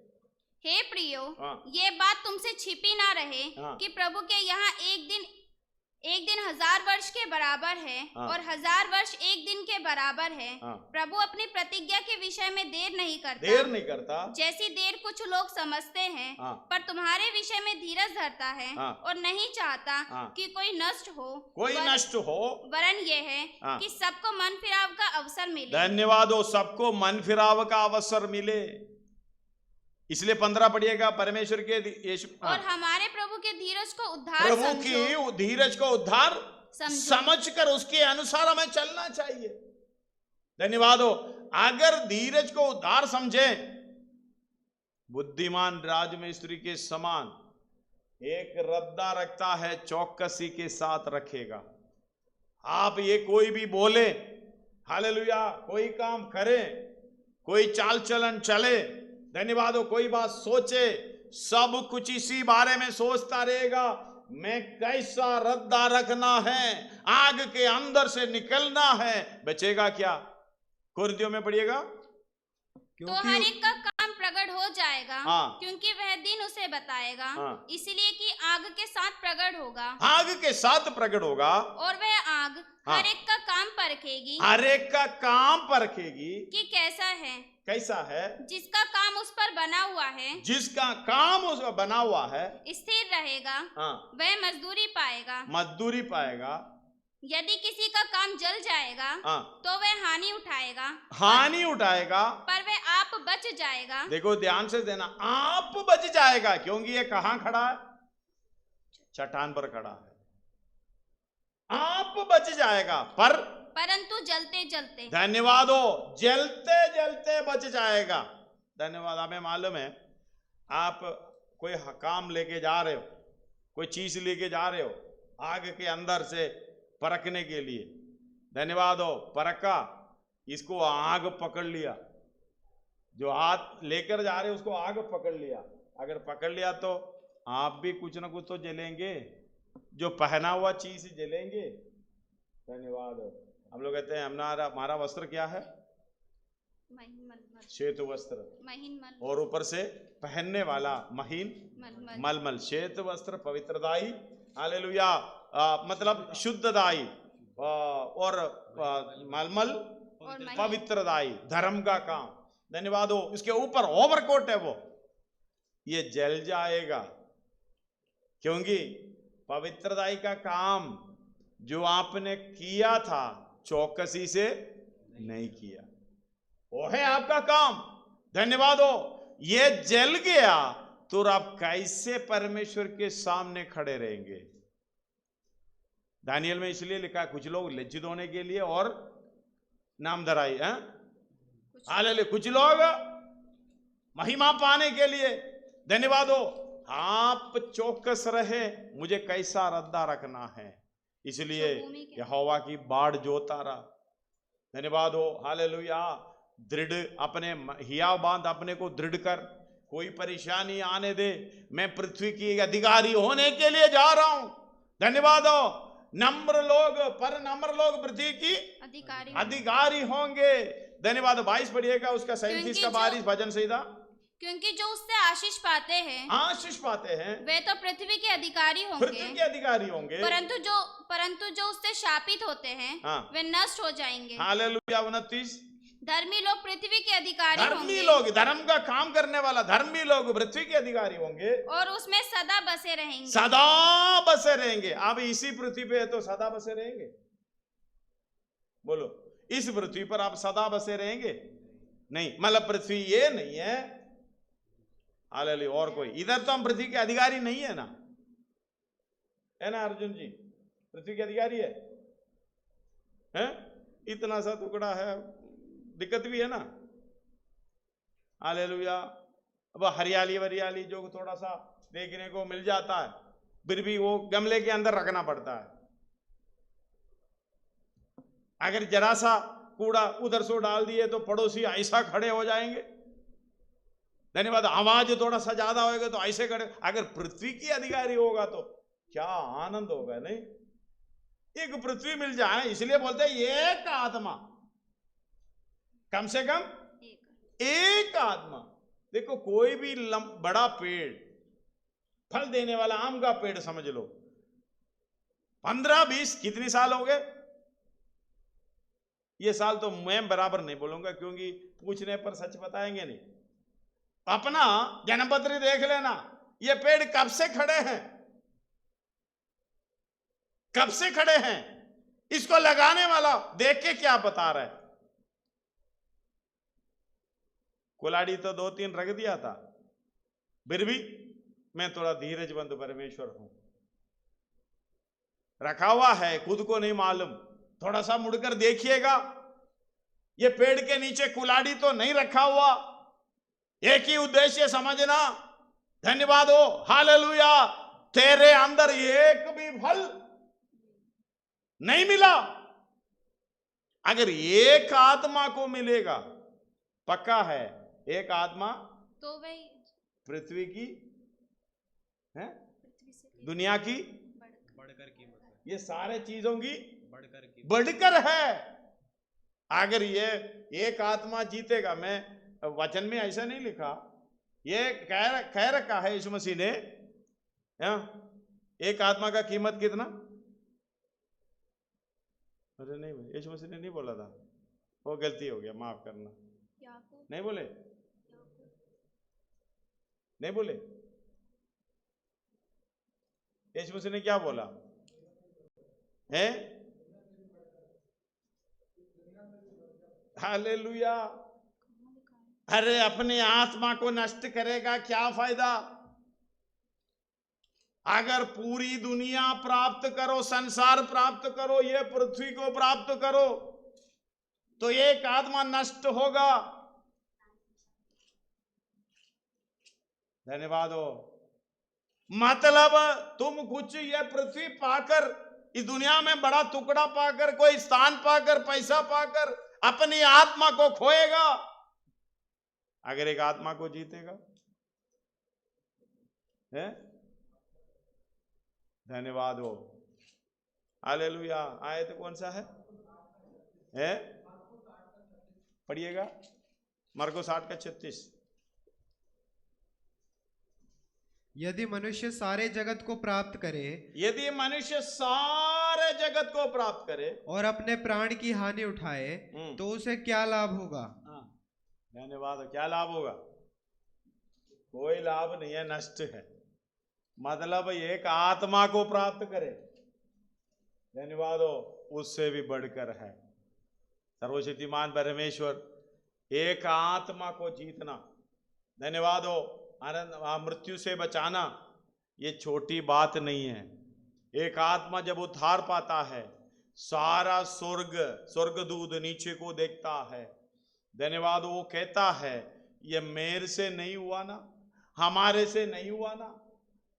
हे प्रियो, ये बात तुमसे छिपी ना रहे कि प्रभु के यहाँ एक दिन 1000 वर्ष के बराबर है और 1000 वर्ष एक दिन के बराबर है। प्रभु अपनी प्रतिज्ञा के विषय में देर नहीं करता, जैसी देर कुछ लोग समझते हैं, पर तुम्हारे विषय में धीरज धरता है और नहीं चाहता कि कोई नष्ट हो, वरन ये है कि सबको मन फिराव का अवसर मिले। धन्यवाद हो। सबको मन फिराव का अवसर मिले। इसलिए 15 पढ़िएगा। परमेश्वर के यीशु और हमारे प्रभु के धीरज को उद्धार, प्रभु की धीरज को उद्धार समझकर उसके अनुसार हमें चलना चाहिए। धन्यवाद हो। अगर धीरज को उद्धार समझे, बुद्धिमान राजमिस्त्री के समान एक रद्दा रखता है, चौकसी के साथ रखेगा। आप ये कोई भी बोले, हालेलुया, कोई काम करें, कोई चाल चलन चले, धन्यवाद हो, कोई बात सोचे, सब कुछ इसी बारे में सोचता रहेगा, मैं कैसा रद्दा रखना है, आग के अंदर से निकलना है, बचेगा क्या? कुर्दियों में पढ़िएगा। तो हर एक का काम प्रकट हो जाएगा, हाँ। क्योंकि वह दिन उसे बताएगा, हाँ। इसलिए कि आग के साथ प्रकट होगा, आग के साथ प्रकट होगा, और वह आग हाँ। हर एक का काम परखेगी, हर एक का काम परखेगी कि कैसा है, कैसा है, जिसका काम उस पर बना हुआ है, जिसका काम उसका बना हुआ है, स्थिर रहेगा, हाँ, वह मजदूरी पाएगा। मजदूरी पाएगा। यदि किसी का काम जल जाएगा, हाँ, तो वह हानि उठाएगा, हानि उठाएगा, पर वह आप बच जाएगा। देखो ध्यान से देना, आप बच जाएगा, क्योंकि ये कहां खड़ा है? चट्टान पर खड़ा है। आप बच जाएगा, परंतु जलते जलते, धन्यवाद हो, जलते जलते बच जाएगा। धन्यवाद। हमें मालूम है, आप कोई काम लेके जा रहे हो, कोई चीज लेके जा रहे हो आग के अंदर से परखने के लिए, धन्यवाद हो, परखा, इसको आग पकड़ लिया, जो हाथ लेकर जा रहे हो उसको आग पकड़ लिया, अगर पकड़ लिया तो आप भी कुछ ना कुछ तो जलेंगे, जो पहना हुआ चीज जलेंगे। धन्यवाद हो। हम लोग कहते हैं हमारा वस्त्र क्या है? श्वेत वस्त्र, और ऊपर से पहनने वाला महीन मलमल। श्वेत वस्त्र पवित्रदायी, हालेलुया, मतलब शुद्धदायी, और मलमल पवित्रदायी, धर्म का काम। धन्यवाद हो। इसके ऊपर ओवरकोट है, वो ये जल जाएगा, क्योंकि पवित्रदायी का काम जो आपने किया था चौकसी से नहीं किया, वो है आपका काम। धन्यवाद हो। ये जल गया तो आप कैसे परमेश्वर के सामने खड़े रहेंगे? दानियल में इसलिए लिखा, कुछ लोग लज्जित होने के लिए और नाम धराई है, हालेलुया, कुछ लोग महिमा पाने के लिए। धन्यवाद हो। आप चौकस रहे, मुझे कैसा रद्दा रखना है, इसलिए यहोवा की बाढ़ जो उतारा। धन्यवाद हो, हालेलुया। दृढ़ अपने हिया बांध, अपने को दृढ़ कर, कोई परेशानी आने दे, मैं पृथ्वी की अधिकारी होने के लिए जा रहा हूं। धन्यवाद हो। नम्र लोग, पर नम्र लोग पृथ्वी की अधिकारी होंगे। धन्यवाद। 22 पढ़िएगा, उसका 37 का 22 भजन सीधा। क्योंकि जो उससे आशीष पाते हैं, वे तो पृथ्वी के अधिकारी होंगे, परंतु जो उससे शापित होते हैं, हाँ, वे नष्ट हो जाएंगे। हालेलुया। 29, धर्मी लोग पृथ्वी के अधिकारी होंगे, धर्मी लोग, धर्म का काम करने वाला धर्मी लोग पृथ्वी के अधिकारी होंगे, और उसमें सदा बसे रहेंगे। सदा बसे रहेंगे। आप इसी पृथ्वी पे है तो सदा बसे रहेंगे? बोलो, इस पृथ्वी पर आप सदा बसे रहेंगे? नहीं, मतलब पृथ्वी ये नहीं है, हालेलुया, और कोई इधर तो हम पृथ्वी के अधिकारी नहीं है ना, है ना अर्जुन जी? पृथ्वी के अधिकारी है? इतना सा टुकड़ा है, दिक्कत भी है ना। हालेलुया। अब हरियाली वरियाली जो थोड़ा सा देखने को मिल जाता है, फिर भी वो गमले के अंदर रखना पड़ता है। अगर जरा सा कूड़ा उधर से डाल दिए तो पड़ोसी ऐसा खड़े हो जाएंगे। धन्यवाद। आवाज थोड़ा सा ज्यादा होगा तो ऐसे खड़े। अगर पृथ्वी की अधिकारी होगा तो क्या आनंद होगा, नहीं? एक पृथ्वी मिल जाए, इसलिए बोलते हैं एक आत्मा, कम से कम एक आत्मा। देखो, कोई भी बड़ा पेड़, फल देने वाला आम का पेड़ समझ लो, 15-20 कितने साल हो गए? ये साल तो मैं बराबर नहीं बोलूंगा, क्योंकि पूछने पर सच बताएंगे नहीं। अपना जन्मपत्री देख लेना, ये पेड़ कब से खड़े हैं, कब से खड़े हैं, इसको लगाने वाला देख के क्या बता रहा है? कुलाड़ी तो 2-3 रख दिया था, फिर भी मैं थोड़ा धीरजवंत परमेश्वर हूं, रखा हुआ है, खुद को नहीं मालूम। थोड़ा सा मुड़कर देखिएगा, ये पेड़ के नीचे कुलाड़ी तो नहीं रखा हुआ, एक ही उद्देश्य समझना। धन्यवाद हो, हालेलुया। तेरे अंदर एक भी फल नहीं मिला, अगर एक आत्मा को मिलेगा पक्का है, एक आत्मा तो वही पृथ्वी की है, पृथ्वी से दुनिया की, बढ़कर बढ़कर कीमत है, ये सारे चीजों की बढ़कर कीमत। बढ़कर है। अगर ये एक आत्मा जीतेगा, मैं वचन में ऐसा नहीं लिखा, ये कह रखा है यीशु मसीह ने, एक आत्मा का कीमत कितना? अरे नहीं, यीशु मसीह ने नहीं बोला था, वो गलती हो गया, माफ करना। याकूब नहीं बोले, नहीं बोले। यीशु मसीह ने क्या बोला है? हालेलुया। अरे अपनी आत्मा को नष्ट करेगा, क्या फायदा? अगर पूरी दुनिया प्राप्त करो, संसार प्राप्त करो, ये पृथ्वी को प्राप्त करो, तो एक आत्मा नष्ट होगा। धन्यवाद हो। मतलब तुम कुछ ये पृथ्वी पाकर, इस दुनिया में बड़ा टुकड़ा पाकर, कोई स्थान पाकर, पैसा पाकर अपनी आत्मा को खोएगा। अगर एक आत्मा को जीतेगा है? धन्यवाद हो। हालेलुया। आयत कौन सा है? पढ़िएगा, मरकुस 8:36। यदि मनुष्य सारे जगत को प्राप्त करे, यदि मनुष्य सारे जगत को प्राप्त करे और अपने प्राण की हानि उठाए, तो उसे क्या लाभ होगा? धन्यवाद हो। क्या लाभ होगा? कोई लाभ नहीं है, नष्ट है। मतलब एक आत्मा को प्राप्त करे, धन्यवाद हो, उससे भी बढ़कर है। सर्वशक्तिमान परमेश्वर, एक आत्मा को जीतना, धन्यवाद हो, मृत्यु से बचाना, ये छोटी बात नहीं है। एक आत्मा जब उद्धार पाता है, सारा स्वर्गदूत नीचे को देखता है, धन्यवाद। वो कहता है ये मेरे से नहीं हुआ ना, हमारे से नहीं हुआ ना।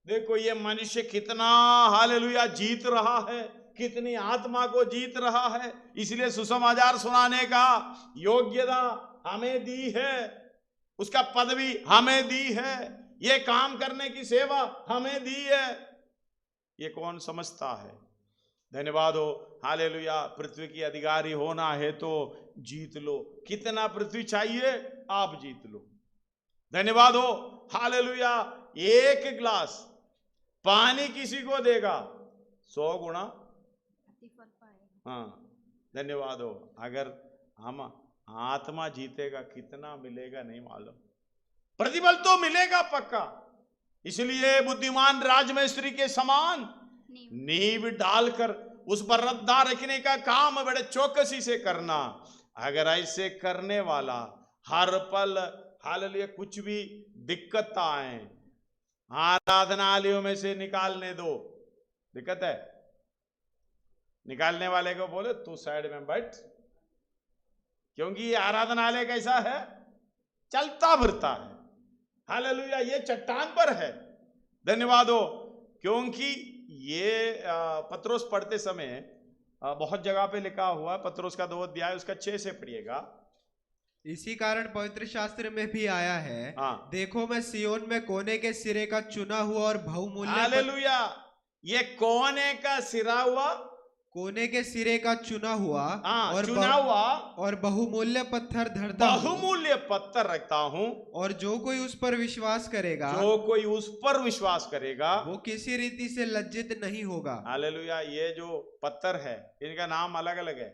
देखो ये मनुष्य कितना हालेलुया जीत रहा है, कितनी आत्मा को जीत रहा है। इसलिए सुसमाचार सुनाने का योग्यता हमें दी है, उसका पदवी हमें दी है, ये काम करने की सेवा हमें दी है। ये कौन समझता है? धन्यवाद हो। हालेलुया। पृथ्वी की अधिकारी होना है तो जीत लो। कितना पृथ्वी चाहिए? आप जीत लो। धन्यवाद हो। हालेलुया। एक गिलास पानी किसी को देगा 100 गुना प्रतिफल पाएगा। हाँ, धन्यवाद हो। अगर हम आत्मा जीतेगा, कितना मिलेगा नहीं मालूम, प्रतिफल तो मिलेगा पक्का। इसलिए बुद्धिमान राजमिस्त्री के समान नींव डालकर उस पर रद्दा रखने का काम बड़े चौकसी से करना। अगर ऐसे करने वाला हर पल हालेलुया कुछ भी दिक्कत आए, आराधनालयों में से निकालने दो। दिक्कत है, निकालने वाले को बोले तू साइड में बैठ, क्योंकि ये आराधनालय कैसा है? चलता फिरता है। हालेलुया। ये चट्टान पर है। धन्यवाद हो। क्योंकि ये पत्रोस पढ़ते समय बहुत जगह पे लिखा हुआ है, पत्रोस का 2 अध्याय उसका 6 से पढ़िएगा। इसी कारण पवित्र शास्त्र में भी आया है, हाँ। देखो मैं सियोन में कोने के सिरे का चुना हुआ और बहुमूल्य हालेलुया। ये कोने का सिरा हुआ, कोने के सिरे का चुना हुआ और चुना हुआ और बहुमूल्य पत्थर धरता हूं, बहुमूल्य पत्थर रखता हूं, और जो कोई उस पर विश्वास करेगा, जो कोई उस पर विश्वास करेगा, वो किसी रीति से लज्जित नहीं होगा। हालेलुया। ये जो पत्थर है इनका नाम अलग अलग है।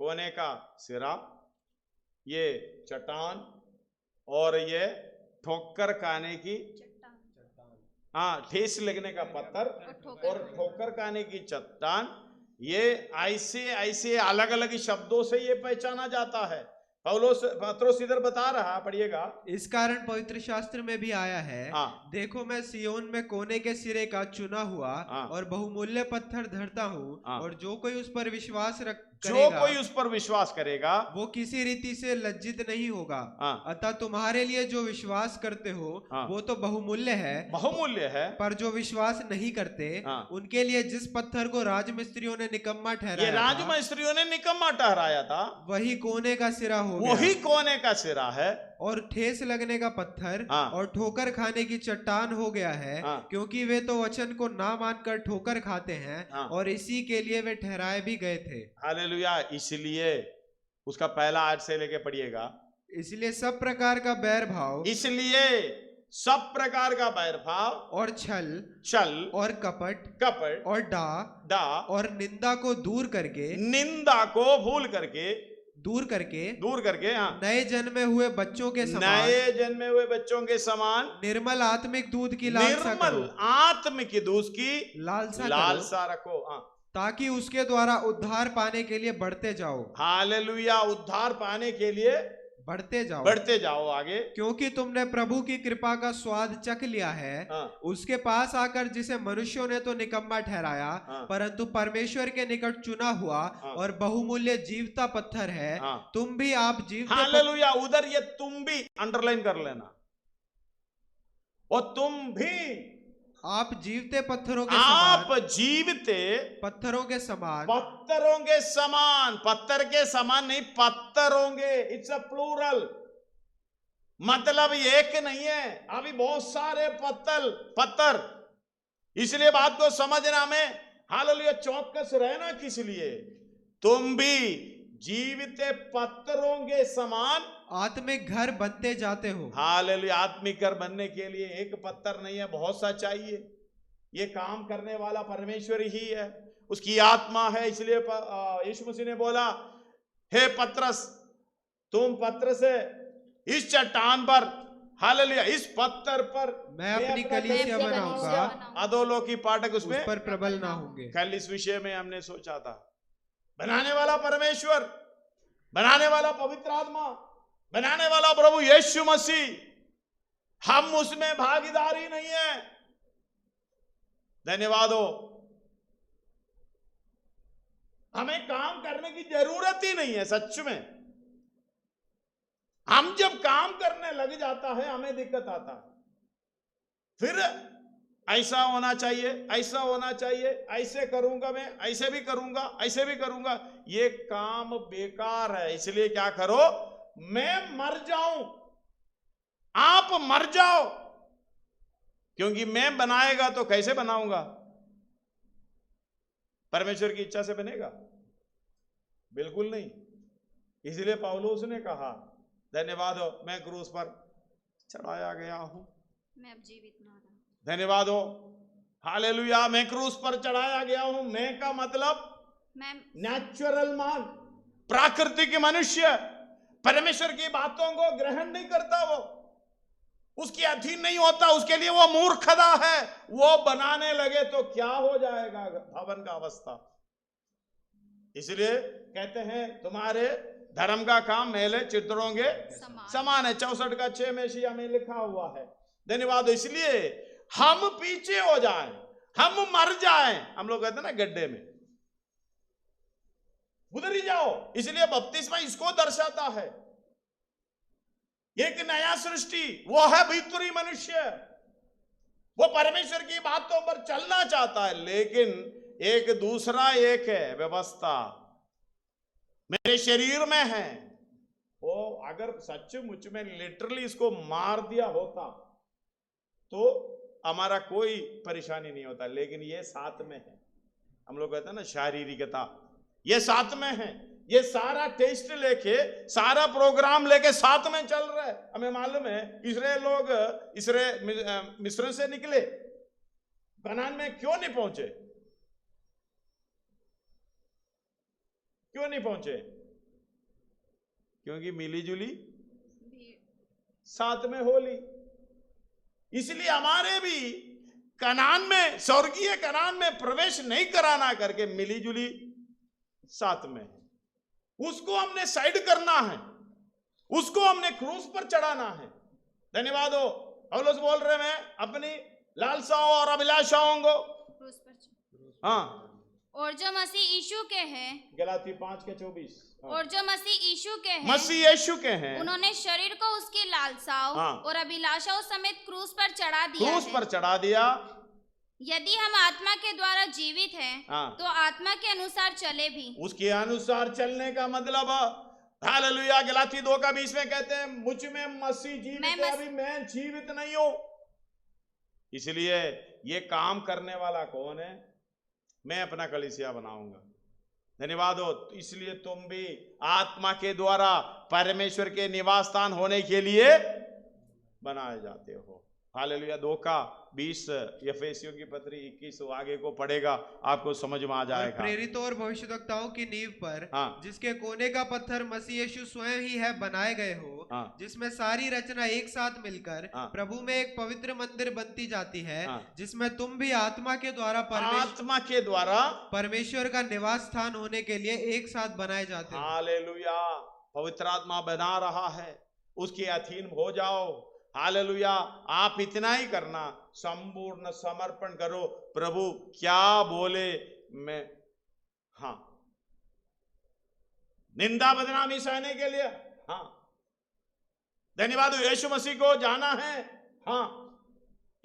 कोने का सिरा, ये चट्टान, और ये ठोकर खाने की ठेस लगने का पत्थर और ठोकर खाने की चट्टान। ये ऐसे ऐसे अलग अलग शब्दों से ये पहचाना जाता है। पत्रोस इधर बता रहा, पढ़िएगा। इस कारण पवित्र शास्त्र में भी आया है, देखो मैं सियोन में कोने के सिरे का चुना हुआ और बहुमूल्य पत्थर धरता हूँ, और जो कोई उस पर विश्वास जो करेगा, कोई उस पर विश्वास करेगा वो किसी रीति से लज्जित नहीं होगा। हाँ। अतः तुम्हारे लिए जो विश्वास करते हो हाँ। वो तो बहुमूल्य है, बहुमूल्य है। पर जो विश्वास नहीं करते हाँ। उनके लिए जिस पत्थर को राजमिस्त्रियों ने निकम्मा ये ठहराया था, राजमिस्त्रियों ने निकम्मा ठहराया था, वही कोने का सिरा हो गया वही कोने का सिरा है। और ठेस लगने का पत्थर हाँ। और ठोकर खाने की चट्टान हो गया है, हाँ। क्योंकि वे तो वचन को ना मानकर ठोकर खाते हैं हाँ। और इसी के लिए वे ठहराए भी गए थे। हालेलुया। इसलिए उसका पहला आयत से लेके पढ़िएगा। इसलिए सब प्रकार का बैर भाव इसलिए सब प्रकार का बैरभाव और छल छल और कपट कपट और डा और निंदा को दूर करके निंदा को भूल करके दूर करके हाँ, नए जन्मे हुए बच्चों के समान नए जन्मे हुए बच्चों के समान निर्मल आत्मिक दूध की लालसा निर्मल करो, आत्मिक दूध की लालसा लालसा रखो। हाँ, ताकि उसके द्वारा उद्धार पाने के लिए बढ़ते जाओ। हालेलुया। उद्धार पाने के लिए बढ़ते जाओ आगे। क्योंकि तुमने प्रभु की कृपा का स्वाद चख लिया है। हाँ। उसके पास आकर जिसे मनुष्यों ने तो निकम्मा ठहराया, हाँ। परंतु परमेश्वर के निकट चुना हुआ हाँ। और बहुमूल्य जीवता पत्थर है। हाँ। तुम भी आप जीवते हालेलुया। उधर ये तुम भी अंडरलाइन कर लेना, और तुम भी आप जीवते पत्थरों के आप समान, जीवते पत्थरों के समान, पत्थरों के समान, पत्थर के समान नहीं, पत्थरों के, इट्स अ प्लूरल, मतलब एक नहीं है, अभी बहुत सारे पत्थर। इसलिए बात को समझना में हालेलुया चौकस रहना। किस लिए? तुम भी जीवते पत्थरों के समान आत्मिक घर बनते जाते हो। हालेलुया। आत्मिक घर बनने के लिए एक पत्थर नहीं है, बहुत सा चाहिए। ये काम करने वाला परमेश्वर ही है, उसकी आत्मा है। इसलिए यीशु मसीह ने बोला, हे पत्रस, तुम पत्रस है, इस चट्टान पर, हालेलुया, इस पत्थर पर मैं अपनी कलीसिया बनाऊंगा, अधोलोकी पाठक उस पर प्रबल ना होंगे। कल इस विषय में हमने सोचा था, बनाने वाला परमेश्वर, बनाने वाला पवित्र आत्मा, बनाने वाला प्रभु यीशु मसीह, हम उसमें भागीदारी नहीं है। धन्यवाद हो। हमें काम करने की जरूरत ही नहीं है। सच में हम जब काम करने लग जाता है हमें दिक्कत आता है, फिर ऐसा होना चाहिए, ऐसा होना चाहिए, ऐसे करूंगा, मैं ऐसे भी करूंगा, ऐसे भी करूंगा, ये काम बेकार है। इसलिए क्या करो, मैं मर जाऊं, आप मर जाओ, क्योंकि मैं बनाएगा तो कैसे बनाऊंगा? परमेश्वर की इच्छा से बनेगा? बिल्कुल नहीं। इसलिए पौलुस ने कहा, धन्यवाद हो, मैं क्रूस पर चढ़ाया गया हूं, मैं अब जीवित ना रहूं। धन्यवाद हो, हालेलुया, मैं क्रूस पर चढ़ाया गया हूं। मैं का मतलब मैं नेचुरल मान, प्राकृतिक मनुष्य, परमेश्वर की बातों को ग्रहण नहीं करता, वो उसकी अधीन नहीं होता, उसके लिए वो मूर्खता है। वो बनाने लगे तो क्या हो जाएगा भवन का अवस्था। इसलिए कहते हैं तुम्हारे धर्म का काम मेले चित्रों के समान है। 64 का 6 में शिया में लिखा हुआ है। धन्यवाद। इसलिए हम पीछे हो जाएं, हम मर जाएं, हम लोग कहते हैं ना गड्ढे में उधर ही जाओ। इसलिए बपतिस्मा इसको दर्शाता है, एक नया सृष्टि, वो है भीतरी मनुष्य, वो परमेश्वर की बातों पर चलना चाहता है, लेकिन एक दूसरा एक है व्यवस्था मेरे शरीर में है। वो अगर सचमुच में लिटरली इसको मार दिया होता तो हमारा कोई परेशानी नहीं होता, लेकिन ये साथ में है। हम लोग कहते हैं ना शारीरिकता, ये साथ में है। ये सारा टेस्ट लेके, सारा प्रोग्राम लेके साथ में चल रहा है। हमें मालूम है इस्राएल लोग मिस्र से निकले, कनान में क्यों नहीं पहुंचे? क्यों नहीं पहुंचे? क्योंकि मिली जुली साथ में होली। इसलिए हमारे भी कनान में, स्वर्गीय कनान में प्रवेश नहीं कराना करके मिली जुली साथ में, उसको हमने साइड करना है, उसको हमने क्रूस पर चढ़ाना है। धन्यवाद हो। पौलुस बोल रहे हैं अपनी लालसाओं और अभिलाषाओं को, क्रूस पर हाँ, और जो मसीह यीशु के हैं, गलाती 5:24। और जो मसीह यीशु के हैं, मसीह यीशु के हैं, उन्होंने शरीर को उसकी लालसाओं हाँ। और अभिलाषाओं समेत क्रूस पर चढ़ा दिया क्रूस है। पर चढ़ा दिया। यदि हम आत्मा के द्वारा जीवित हैं, हाँ। तो आत्मा के अनुसार चले भी। उसके अनुसार चलने का मतलब हालेलुया गलाती 2:20 में कहते हैं मुझ में मसीह जीवित है, अभी मैं जीवित नहीं हूं। इसलिए ये काम करने वाला कौन है? मैं अपना कलीसिया बनाऊंगा। धन्यवाद हो। इसलिए तुम भी आत्मा के द्वारा परमेश्वर के निवास स्थान होने के लिए बनाए जाते हो। हालेलुया। 2:20 एफेसियों की पत्री 21 आगे को पढ़ेगा, आपको समझ में आ जाएगा। प्रेरितों और भविष्यद्वक्ताओं की नींव पर, हाँ। जिसके कोने का पत्थर मसीह यीशु स्वयं ही है, बनाए गए हो, हाँ। जिसमें सारी रचना एक साथ मिलकर हाँ। प्रभु में एक पवित्र मंदिर बनती जाती है, हाँ। जिसमें तुम भी आत्मा के द्वारा परमेश्वर का निवास स्थान होने के लिए एक साथ बनाए जाते हो। हालेलुया। पवित्र आत्मा बना रहा है, उसके अधीन हो जाओ। हालेलुया। आप इतना ही करना, संपूर्ण समर्पण करो। प्रभु क्या बोले मैं, हाँ, निंदा बदनामी सहने के लिए, हाँ, धन्यवाद। यीशु मसीह को जाना है, हाँ,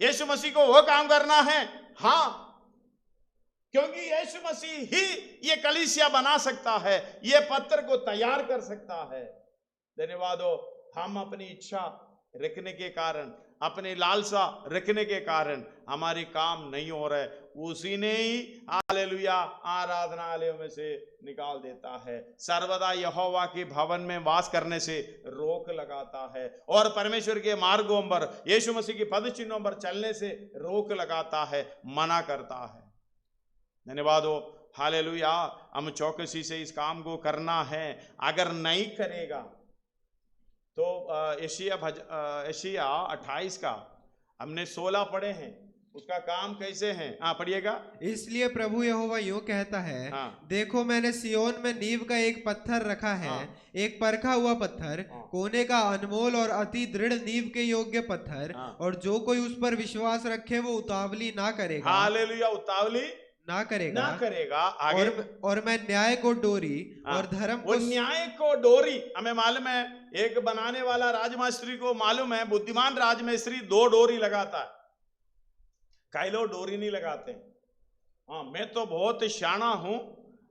यीशु मसीह को वो काम करना है, हाँ, क्योंकि यीशु मसीह ही ये कलीसिया बना सकता है, ये पत्थर को तैयार कर सकता है। धन्यवाद हो। हम अपनी इच्छा रखने के कारण, अपनी लालसा रखने के कारण हमारी काम नहीं हो रहा है, उसी ने ही हालेलुया आराधनालयों में से निकाल देता है। सर्वदा यहोवा के भवन में वास करने से रोक लगाता है, और परमेश्वर के मार्गों पर, यीशु मसीह के पद चिन्हों पर चलने से रोक लगाता है, मना करता है। धन्यवाद हो। हालेलुया। हम चौकसी से इस काम को करना है। अगर नहीं करेगा तो एशिया 28 का हमने 16 पढ़े हैं, उसका काम कैसे है? हाँ, पढ़िएगा। इसलिए प्रभु यहोवा यूं कहता है, हाँ। देखो मैंने सियोन में नींव का एक पत्थर रखा है, हाँ। एक परखा हुआ पत्थर, हाँ। कोने का अनमोल और अति दृढ़ नींव के योग्य पत्थर, हाँ। और जो कोई उस पर विश्वास रखे वो उतावली ना करेगा। हालेलुया। उतावली ना करेगा। आगे। और मैं न्याय को डोरी और धर्म को, न्याय को डोरी। हमें मालूम है, एक बनाने वाला राजमिस्त्री को मालूम है, बुद्धिमान राजमिस्त्री 2 डोरी लगाता है, कई लोग डोरी नहीं लगाते। हाँ, मैं तो बहुत शाना हूं,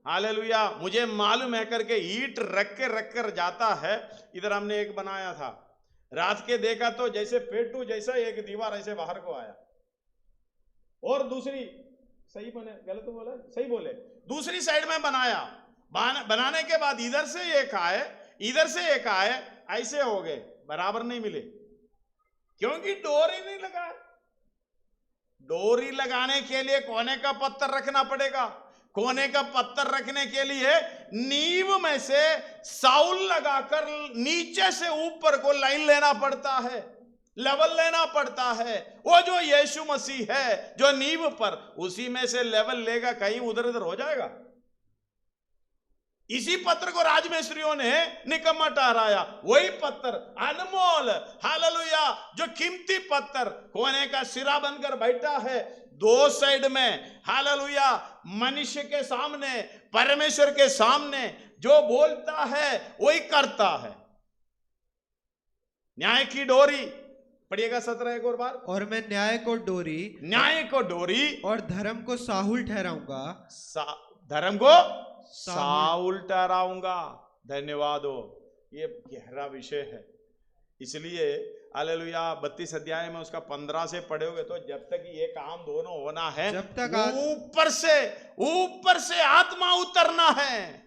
हालेलुया, मुझे मालूम है करके ईंट रख कर जाता है। इधर हमने एक बनाया था, रात के देखा तो जैसे पेटू जैसा एक दीवार ऐसे बाहर को आया, और दूसरी, सही बने गलत बोला, सही बोले, दूसरी साइड में बनाया। बनाने के बाद इधर से एक आए, इधर से एक आए, ऐसे हो गए, बराबर नहीं मिले, क्योंकि डोरी नहीं लगा। डोरी लगाने के लिए कोने का पत्थर रखना पड़ेगा। कोने का पत्थर रखने के लिए नींव में से साउल लगाकर नीचे से ऊपर को लाइन लेना पड़ता है, लेवल लेना पड़ता है। वो जो यीशु मसीह है जो नींव पर, उसी में से लेवल लेगा, कहीं उधर उधर हो जाएगा। इसी पत्थर को राजमिस्त्रियों ने निकम्मा ठहराया। वही पत्थर अनमोल, हालेलुया, जो कीमती पत्थर कोने का सिरा बनकर बैठा है 2 साइड में, हालेलुया, मनुष्य के सामने, परमेश्वर के सामने जो बोलता है वही करता है। न्याय की डोरी, पढ़िएगा 17 एक और बार। और मैं न्याय को डोरी और धर्म को साहुल ठहराऊंगा। धर्म को साउल ठहराऊंगा। धन्यवाद हो। ये गहरा विषय है, इसलिए हालेलुया 32 अध्याय में उसका 15 से पढ़ोगे तो जब तक ये काम दोनों होना है, जब तक ऊपर से आत्मा उतरना है,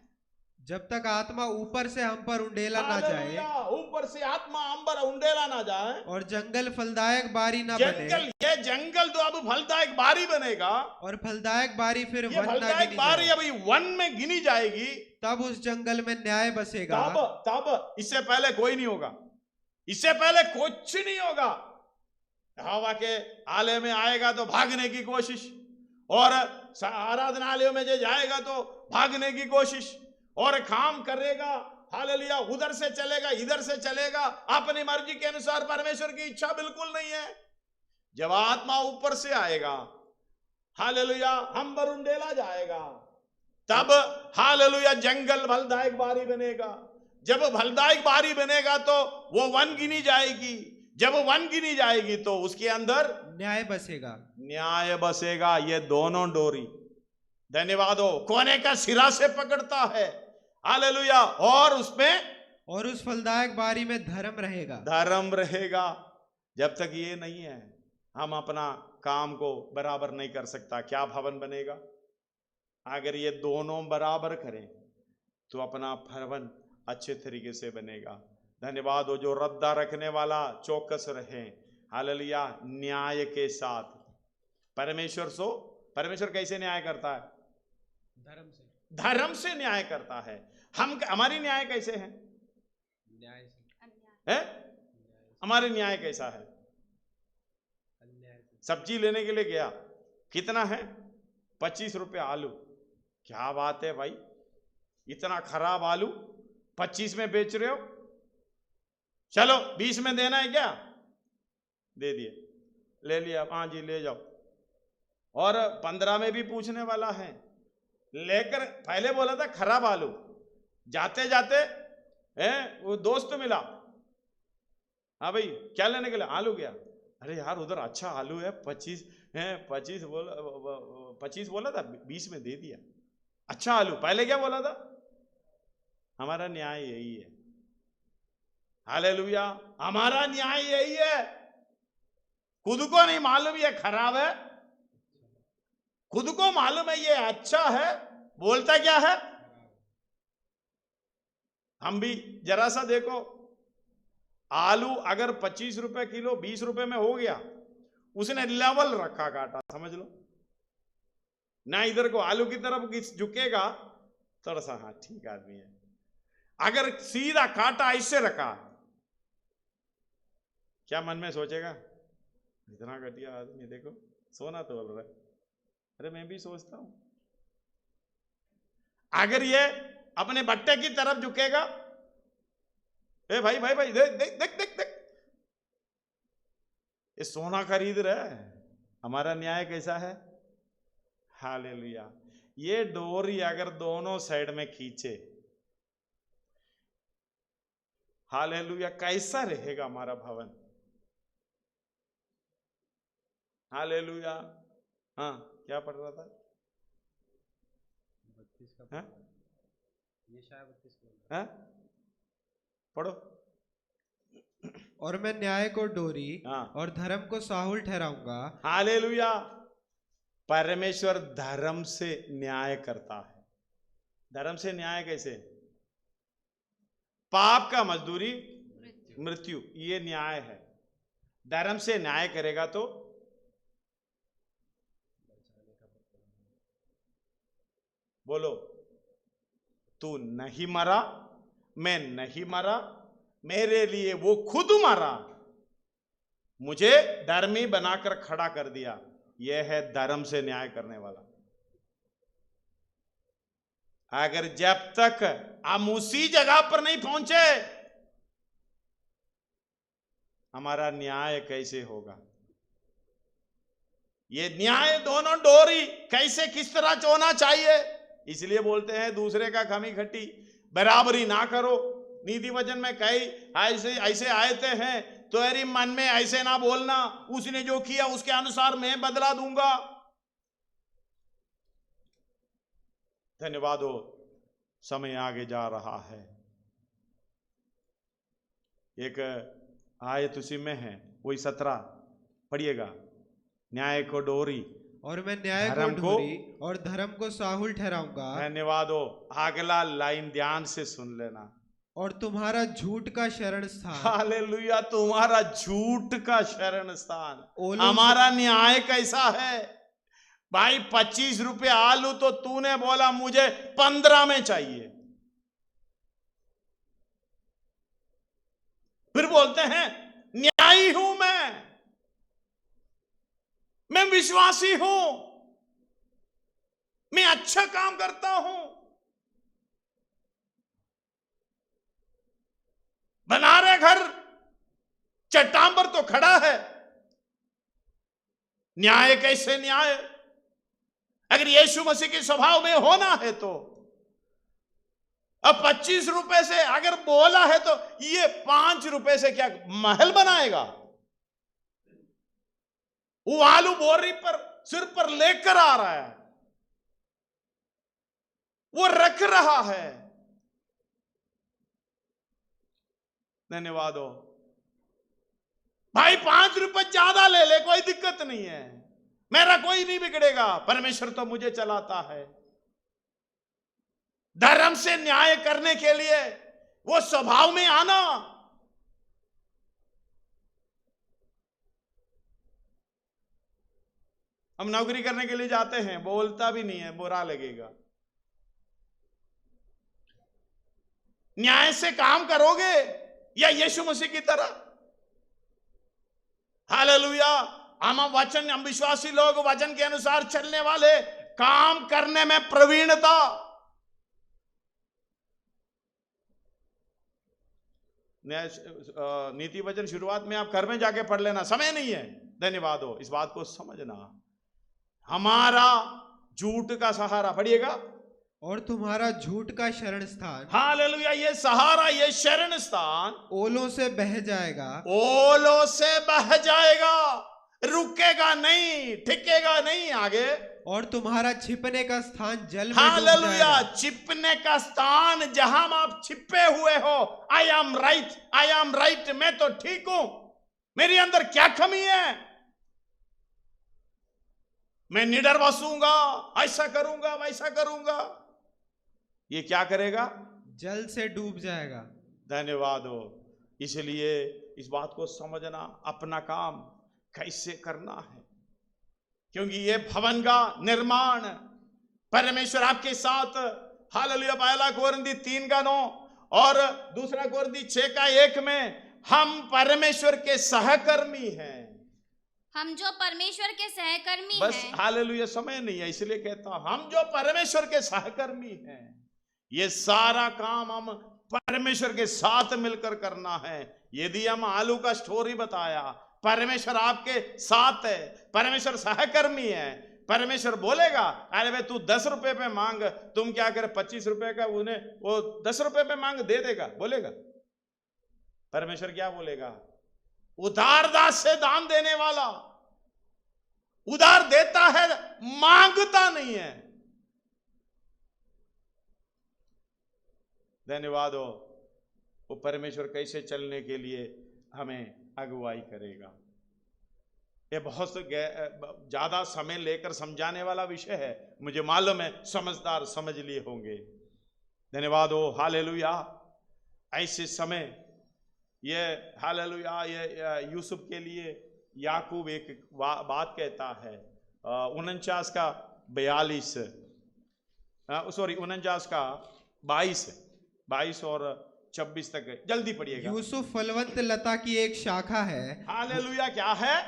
जब तक आत्मा ऊपर से हम पर उंडेला ना जाए, ऊपर से आत्मा हम पर उंडेला ना जाए, और जंगल फलदायक बारी ना बने। ये जंगल तो अब फलदायक बारी बनेगा, और फलदायक बारी फिर वन फलदायक बारी अभी वन में गिनी जाएगी, तब उस जंगल में न्याय बसेगा। तब इससे पहले कोई नहीं होगा, इससे पहले कुछ नहीं होगा। यहोवा के आलय में आएगा तो भागने की कोशिश, और आराधनालयों में जो जाएगा तो भागने की कोशिश, और काम करेगा, हालेलुया, उधर से चलेगा, इधर से चलेगा, अपनी मर्जी के अनुसार। परमेश्वर की इच्छा बिल्कुल नहीं है। जब आत्मा ऊपर से आएगा, हालेलुया, हम पर उंडेला जाएगा, तब हालेलुया जंगल फलदायक बारी बनेगा। जब फलदायक बारी बनेगा तो वो वन गिनी जाएगी। जब वन गिनी जाएगी तो उसके अंदर न्याय बसेगा। न्याय बसेगा। ये दोनों डोरी, धन्यवाद हो, कोने का सिरा से पकड़ता है, हालेलुया, और उसमें और उस फलदायक बारी में धर्म रहेगा। धर्म रहेगा। जब तक ये नहीं है हम अपना काम को बराबर नहीं कर सकता। क्या भवन बनेगा? अगर ये दोनों बराबर करें तो अपना भवन अच्छे तरीके से बनेगा। धन्यवाद हो। जो रद्दा रखने वाला चौकस रहे, हालेलुया, न्याय के साथ। परमेश्वर कैसे न्याय करता है? धर्म से न्याय करता है। हमारी न्याय कैसे है? न्याय से। है? हमारे न्याय कैसा है? सब्जी लेने के लिए गया, कितना है? 25 रुपये आलू। क्या बात है भाई, इतना खराब आलू 25 में बेच रहे हो? चलो 20 में देना है क्या? दे दिए, ले लिया, हाँ जी ले जाओ। और 15 में भी पूछने वाला है, लेकर पहले बोला था खराब आलू, जाते जाते वो दोस्त मिला, हाँ भाई क्या लेने के लिए? आलू गया, अरे यार उधर अच्छा आलू है, 25 बोला था, 20 में दे दिया। अच्छा आलू, पहले क्या बोला था? हमारा न्याय यही है, हालेलुया, हमारा न्याय यही है। खुद को नहीं मालूम ये खराब है, खुद को मालूम है ये अच्छा है, बोलता क्या है? हम भी जरा सा देखो, आलू अगर 25 रुपए किलो 20 रुपए में हो गया, उसने लेवल रखा काटा, समझ लो ना, इधर को आलू की तरफ झुकेगा थोड़ा सा, हाँ ठीक आदमी है। अगर सीधा काटा ऐसे रखा, क्या मन में सोचेगा? इतना घटिया आदमी, देखो सोना तोल रहा है। अरे मैं भी सोचता हूं, अगर ये अपने बट्टे की तरफ झुकेगा, ए भाई भाई भाई देख देख देख देख देख, ये सोना खरीद रहा है। हमारा न्याय कैसा है? हालेलुया। ये डोरी अगर दोनों साइड में खींचे, हालेलुया, कैसा रहेगा हमारा भवन? हालेलुया। हाँ क्या पढ़ रहा था? 32 का, हाँ? ये शायद 32 हाँ? पढ़ो। और मैं न्याय को डोरी हाँ। और धर्म को साहुल ठहराऊंगा। हालेलुया। परमेश्वर धर्म से न्याय करता है। धर्म से न्याय कैसे? पाप का मजदूरी मृत्यु, ये न्याय है। धर्म से न्याय करेगा तो बोलो, तू नहीं मरा, मैं नहीं मरा, मेरे लिए वो खुद मरा, मुझे धर्मी बनाकर खड़ा कर दिया। यह है धर्म से न्याय करने वाला। अगर जब तक हम उसी जगह पर नहीं पहुंचे, हमारा न्याय कैसे होगा? ये न्याय दोनों डोरी कैसे किस तरह चोना चाहिए, इसलिए बोलते हैं दूसरे का खमी खट्टी बराबरी ना करो। नीति वचन में कई ऐसे ऐसे आयते हैं, तो अरे मन में ऐसे ना बोलना, उसने जो किया उसके अनुसार मैं बदला दूंगा। धन्यवाद हो, समय आगे जा रहा है। एक आयत उसी में है, वही 17 पढ़िएगा। न्याय को डोरी और मैं न्याय को डोरी और धर्म को साहुल ठहराऊंगा। धन्यवाद हो। अगला लाइन ध्यान से सुन लेना। और तुम्हारा झूठ का शरण स्थान। हालेलुया, तुम्हारा झूठ का शरण स्थान। हमारा न्याय कैसा है भाई? 25 रुपए आलू तो तूने बोला मुझे 15 में चाहिए, फिर बोलते हैं न्यायी हूं मैं विश्वासी हूं, मैं अच्छा काम करता हूं। बना रहे घर, चट्टान पर तो खड़ा है। न्याय कैसे न्याय? अगर यीशु मसीह के स्वभाव में होना है तो अब 25 रुपए से अगर बोला है तो ये 5 रुपए से क्या महल बनाएगा? वो आलू बोरी पर सिर पर लेकर आ रहा है, वो रख रहा है। धन्यवाद हो भाई, 5 रुपए ज्यादा ले ले, कोई दिक्कत नहीं है, मेरा कोई नहीं बिगड़ेगा, परमेश्वर तो मुझे चलाता है। धर्म से न्याय करने के लिए वो स्वभाव में आना। हम नौकरी करने के लिए जाते हैं, बोलता भी नहीं है, बुरा लगेगा। न्याय से काम करोगे या यीशु मसीह की तरह? हालेलुया। हम विश्वासी लोग वचन के अनुसार चलने वाले, काम करने में प्रवीणता। नीति वचन शुरुआत में आप घर में जाके पढ़ लेना, समय नहीं है। धन्यवाद हो, इस बात को समझना। हमारा झूठ का सहारा, पढ़िएगा, और तुम्हारा झूठ का शरण स्थान, हालेलुया, ये सहारा, ये शरण स्थान ओलों से बह जाएगा, ओलों से बह जाएगा, रुकेगा नहीं, टिकेगा नहीं आगे। और तुम्हारा छिपने का स्थान जल में डूब हालेलुया, जाएगा। छिपने का स्थान जहां आप छिपे हुए हो, I am right, I am right, मैं तो ठीक हूं, मेरे अंदर क्या कमी है, मैं निडर बसूंगा, ऐसा करूंगा, वैसा करूंगा, ये क्या करेगा? जल से डूब जाएगा। धन्यवाद हो। इसलिए इस बात को समझना, अपना काम कैसे करना है, क्योंकि ये भवन का निर्माण परमेश्वर आपके साथ, हालेलुया, पहला कोरिन्थी 3:9 और दूसरा कोरिन्थी 6:1 में हम परमेश्वर के सहकर्मी हैं। हम जो परमेश्वर के सहकर्मी बस हैं। हालेलुया, समय नहीं है इसलिए कहता हूं, हम जो परमेश्वर के सहकर्मी हैं, ये सारा काम हम परमेश्वर के साथ मिलकर करना है। यदि हम आलू का स्टोरी बताया, परमेश्वर आपके साथ है, परमेश्वर सहकर्मी है, परमेश्वर बोलेगा अरे भाई तू 10 रुपए पे मांग, तुम क्या करे 25 रुपए का, उन्हें वो 10 रुपए पे मांग, दे देगा, बोलेगा परमेश्वर? क्या बोलेगा? उधार दास से दान देने वाला उधार देता है, मांगता नहीं है। धन्यवाद हो। वो परमेश्वर कैसे चलने के लिए हमें अगुवाई करेगा। ये बहुत ज्यादा समय लेकर समझाने वाला विषय है, मुझे मालूम है समझदार समझ लिए होंगे। धन्यवाद हो। हालेलुया। ऐसे समय ये हालेलुया, ये यूसुफ के लिए याकूब एक बात कहता है, 49:42 सॉरी 49:22 और 26 तक, जल्दी पढ़िएगा। यूसुफ फलवंत लता की एक शाखा है। हालेलुया। क्या है?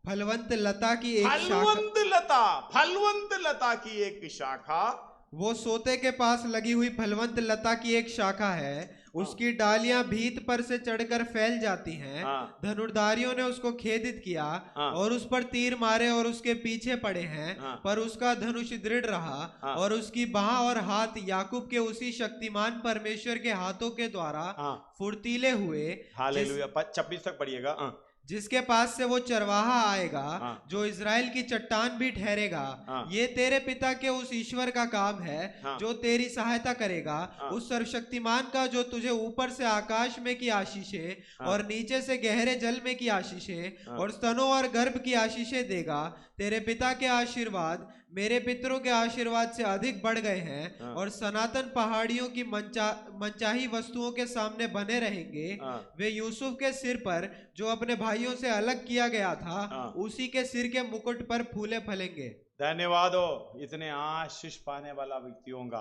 फलवंत लता की एक शाखा। फलवंत लता की एक शाखा। वो सोते के पास लगी हुई फलवंत लता की एक शाखा है, उसकी डालियां भीत पर से चढ़कर फैल जाती हैं। धनुर्धारियों ने उसको खेदित किया और उस पर तीर मारे और उसके पीछे पड़े हैं, पर उसका धनुष दृढ़ रहा और उसकी बाह और हाथ याकूब के उसी शक्तिमान परमेश्वर के हाथों के द्वारा फुर्तीले हुए। हालेलुया। 26 तक पढ़िएगा। जिसके पास से वो चरवाहा आएगा, जो इज़राइल की चट्टान भी ठहरेगा। ये तेरे पिता के उस ईश्वर का काम है जो तेरी सहायता करेगा, उस सर्वशक्तिमान का जो तुझे ऊपर से आकाश में की आशीषें और नीचे से गहरे जल में की आशीषें और स्तनों और गर्भ की आशीषें देगा। तेरे पिता के आशीर्वाद मेरे पितरों के आशीर्वाद से अधिक बढ़ गए हैं और सनातन पहाड़ियों की मनचाही वस्तुओं के सामने बने रहेंगे। वे यूसुफ के सिर पर जो अपने भाइयों से अलग किया गया था, उसी के सिर के मुकुट पर फूले फलेंगे। धन्यवाद हो। इतने आशीष पाने वाला व्यक्ति होगा,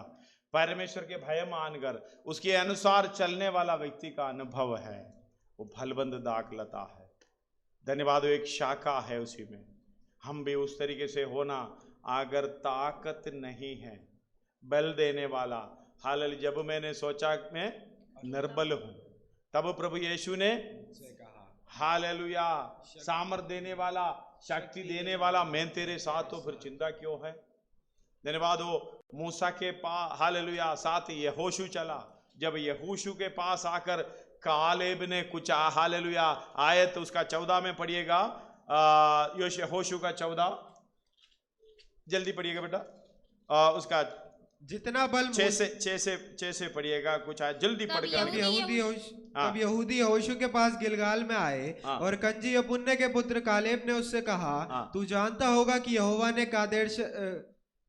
परमेश्वर के भय मानकर उसके अनुसार चलने वाला व्यक्ति का अनुभव है, वो फलबंद दाखलता है। धन्यवाद हो। एक शाखा है उसी में, हम भी उस तरीके से होना। अगर ताकत नहीं है, बल देने वाला, हालेलुया, जब मैंने सोचा मैं निर्बल हूं, तब प्रभु यीशु ने कहा हालेलुया, सामर्थ देने वाला, शक्ति देने वाला मैं तेरे साथ हूं, फिर चिंता क्यों है? धन्यवाद हो। मूसा के पास हालेलुया साथ यहोशू चला। जब यहोशू के पास आकर कालेब ने कुछ हालेलुया आयत उसका 14 में पढ़िएगा, यहोशू का 14 जल्दी पढ़िएगा बेटा, उसका जितना बल 6 से पढ़िएगा, कुछ आयत जल्दी पढ़कर। तब यहूदी यहोशू के पास गिलगाल में आए और कंजी यपुन्ने के पुत्र कालेब ने उससे कहा, तू जानता होगा कि यहोवा ने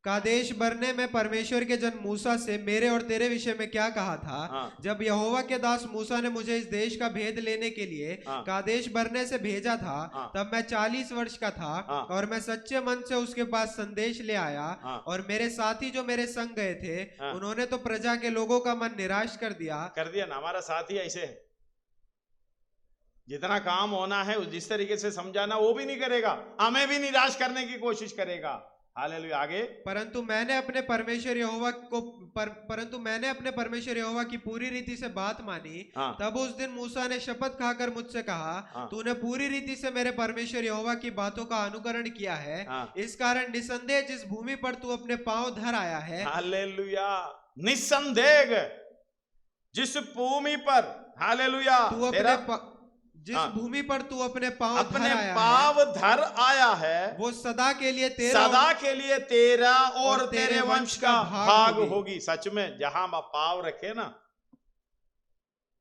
कादेश बरने में परमेश्वर के जन मूसा से मेरे और तेरे विषय में क्या कहा था। जब यहोवा के दास मूसा ने मुझे इस देश का भेद लेने के लिए कादेश बरने से भेजा था, तब मैं 40 वर्ष का था और मैं सच्चे मन से उसके पास संदेश ले आया। और मेरे साथी जो मेरे संग गए थे उन्होंने तो प्रजा के लोगों का मन निराश कर दिया ना। हमारा साथी ऐसे है, जितना काम होना है जिस तरीके से समझाना वो भी नहीं करेगा, हमें भी निराश करने की कोशिश करेगा। हालेलुया। आगे, परंतु मैंने अपने परमेश्वर यहोवा की पूरी रीति से बात मानी। तब उस दिन मूसा ने शपथ खाकर मुझसे कहा, तूने पूरी रीति से मेरे परमेश्वर यहोवा की बातों का अनुकरण किया है, इस कारण निसंदेह जिस भूमि पर तू अपने पांव धर आया है, हालेलुया, निसंदेह जिस भूमि पर, हालेलुया, जिस भूमि पर तू अपने पांव धर आया है, वो सदा के लिए तेरा और तेरे वंश का भाग होगी। सच में जहां पांव रखे ना,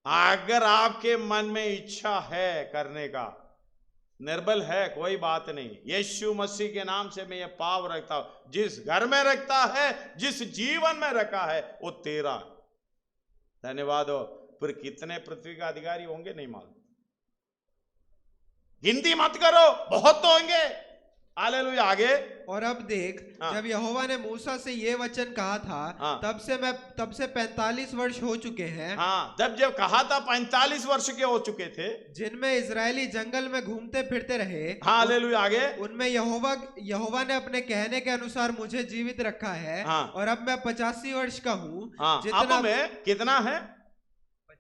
अगर आपके मन में इच्छा है करने का, निर्बल है कोई बात नहीं, यीशु मसीह के नाम से मैं ये पांव रखता हूं। जिस घर में रखता है, जिस जीवन में रखा है, वो तेरा। धन्यवाद हो। फिर कितने पृथ्वी का अधिकारी होंगे नहीं मालूम, गिनती मत करो, बहुत तो होंगे। हालेलुया। आगे, और अब देख, जब यहोवा ने मूसा से ये वचन कहा था, तब से 45 वर्ष हो चुके हैं। जब कहा था 45 वर्ष के हो चुके थे, जिनमें इजरायली जंगल में घूमते फिरते रहे। हालेलुया। आगे, उनमें यहोवा ने अपने कहने के अनुसार मुझे जीवित रखा है। और अब मैं 85 वर्ष का हूँ। अब मैं कितना है?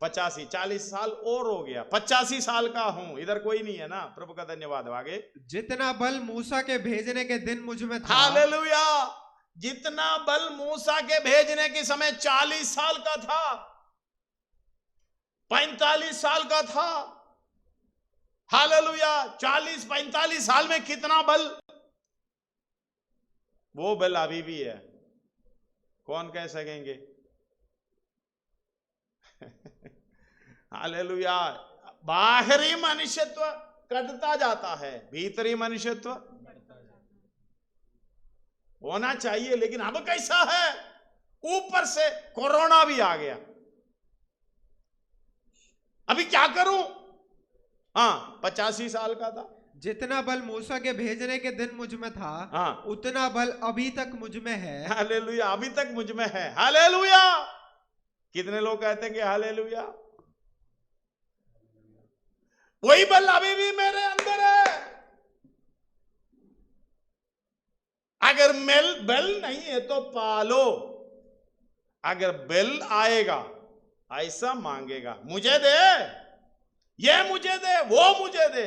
85, 40 साल और हो गया, 85 साल का हूं। इधर कोई नहीं है ना, प्रभु का धन्यवाद। आगे, जितना बल मूसा के भेजने के दिन मुझ में था। हालेलुया। जितना बल मूसा के भेजने के समय 40 साल का था, 45 साल का था। हालेलुया। 40-45 साल में कितना बल, वो बल अभी भी है, कौन कह सकेंगे? हालेलुया। बाहरी मनुष्यत्व कटता जाता है, भीतरी मनुष्यत्व होना चाहिए। लेकिन अब कैसा है, ऊपर से कोरोना भी आ गया, अभी क्या करूं? 85 साल का था। जितना बल मूसा के भेजने के दिन मुझ में था, उतना बल अभी तक मुझ में है। हालेलुया। अभी तक मुझ में है। हालेलुया। कितने लोग कहते हैं कि हालेलुया? वही बल अभी भी मेरे अंदर है। अगर बल नहीं है तो पालो। अगर बल आएगा, ऐसा मांगेगा, मुझे दे, ये मुझे दे, वो मुझे दे।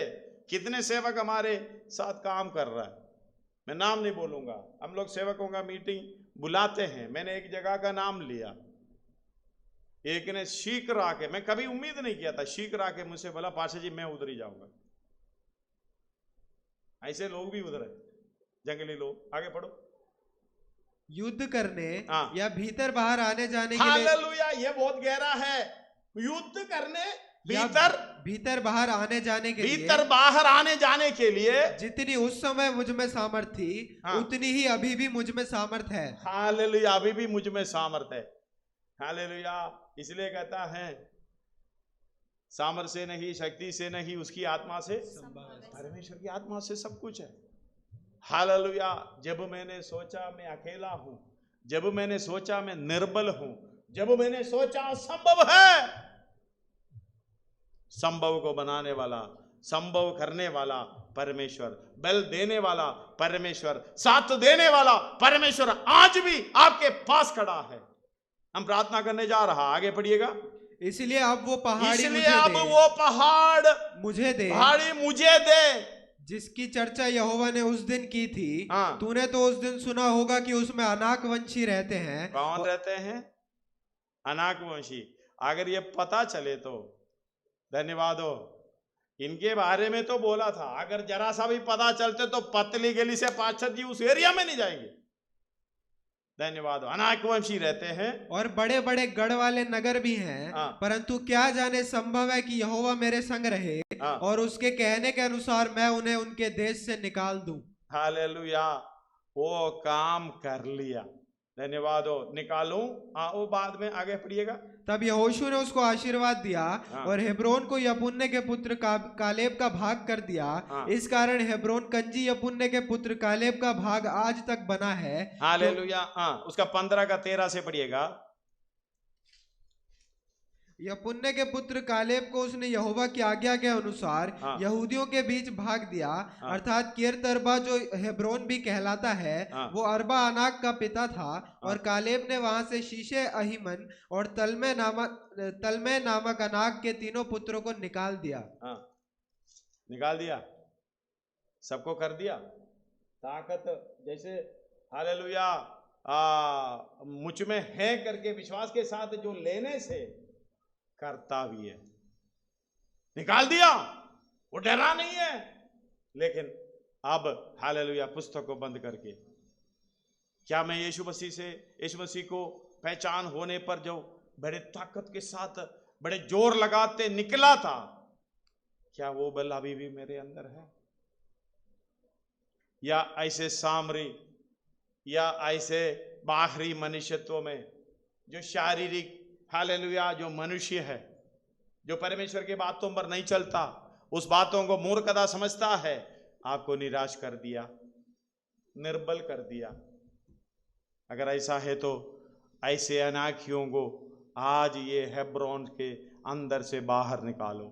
कितने सेवक हमारे साथ काम कर रहा है, मैं नाम नहीं बोलूंगा। हम लोग सेवकों का मीटिंग बुलाते हैं। मैंने एक जगह का नाम लिया, एक ने शीघ्र आके, मैं कभी उम्मीद नहीं किया था, शीघ्र आके मुझसे बोला, पाशा जी मैं उधर ही जाऊंगा। ऐसे लोग भी उधर है, जंगली लोग। आगे पढ़ो। युद्ध करने या भीतर बाहर आने जाने के लिए। हालेलुया। ये बहुत गहरा है। युद्ध करने, भीतर बाहर आने जाने के लिए, भीतर बाहर आने जाने के लिए जितनी उस समय मुझ में सामर्थ थी, उतनी ही अभी भी मुझ में सामर्थ है। हालेलुया। अभी भी मुझ में सामर्थ है। हालेलुया। इसलिए कहता है, सामर्थ से नहीं, शक्ति से नहीं, उसकी आत्मा से, परमेश्वर की आत्मा से सब कुछ है। हालेलुया। जब मैंने सोचा मैं अकेला हूं, जब मैंने सोचा मैं निर्बल हूं, जब मैंने सोचा असंभव है, संभव को बनाने वाला, संभव करने वाला परमेश्वर, बल देने वाला परमेश्वर, साथ देने वाला परमेश्वर आज भी आपके पास खड़ा है। हम प्रार्थना करने जा रहा, आगे पढ़िएगा। इसलिए अब वो पहाड़ी मुझे दे, मुझे दे, पहाड़ी मुझे दे, जिसकी चर्चा यहोवा ने उस दिन की थी, हाँ। तूने तो उस दिन सुना होगा कि उसमें अनाकवंशी रहते हैं। कौन रहते हैं? अनाकवंशी। अगर ये पता चले तो धन्यवाद हो, इनके बारे में तो बोला था, अगर जरा सा भी पता चलते तो पतली गली से पार्षद जी उस एरिया में नहीं जाएंगे। धन्यवाद हो, अनाकवंशी रहते हैं। और बड़े बड़े गढ़ वाले नगर भी हैं, परंतु क्या जाने संभव है कि यहोवा मेरे संग रहे और उसके कहने के अनुसार मैं उन्हें उनके देश से निकाल दूं। हालेलुया, वो काम कर लिया। धन्यवाद हो, निकालूं। वो बाद में आगे पढ़िएगा। तब यहोशू ने उसको आशीर्वाद दिया और हेब्रोन को यपुन्ने के पुत्र कालेब का भाग कर दिया। इस कारण हेब्रोन कंजी यपुन्ने के पुत्र कालेब का भाग आज तक बना है। हालेलुया। उसका 15 का 13 से पढ़िएगा। यपुन्ने के पुत्र कालेब को उसने यहोवा की आज्ञा के अनुसार यहूदियों के बीच भाग दिया, अर्थात किर्यत अरबा जो हेब्रोन भी कहलाता है, वो अरबा अनाक का पिता था। और कालेब ने वहां से शीशे, अहीमन और तलमे नामक अनाक के तीनों पुत्रों को निकाल दिया। निकाल दिया, सबको कर दिया। ताकत जैसे हालेलुया मुझ में है करके विश्वास के साथ जो लेने से करता भी है, निकाल दिया। वो डरा नहीं है, लेकिन अब हालेलुया पुस्तक को बंद करके, क्या मैं यीशु मसीह को पहचान होने पर जो बड़े ताकत के साथ बड़े जोर लगाते निकला था, क्या वो बल अभी भी मेरे अंदर है? या ऐसे सामरी या ऐसे बाहरी मनुष्यत्व में जो शारीरिक हालेलुया जो मनुष्य है, जो परमेश्वर की बातों पर नहीं चलता, उस बातों को मूर्खता समझता है, आपको निराश कर दिया, निर्बल कर दिया। अगर ऐसा है तो ऐसे अनाखियों को आज ये हेब्रोन के अंदर से बाहर निकालो।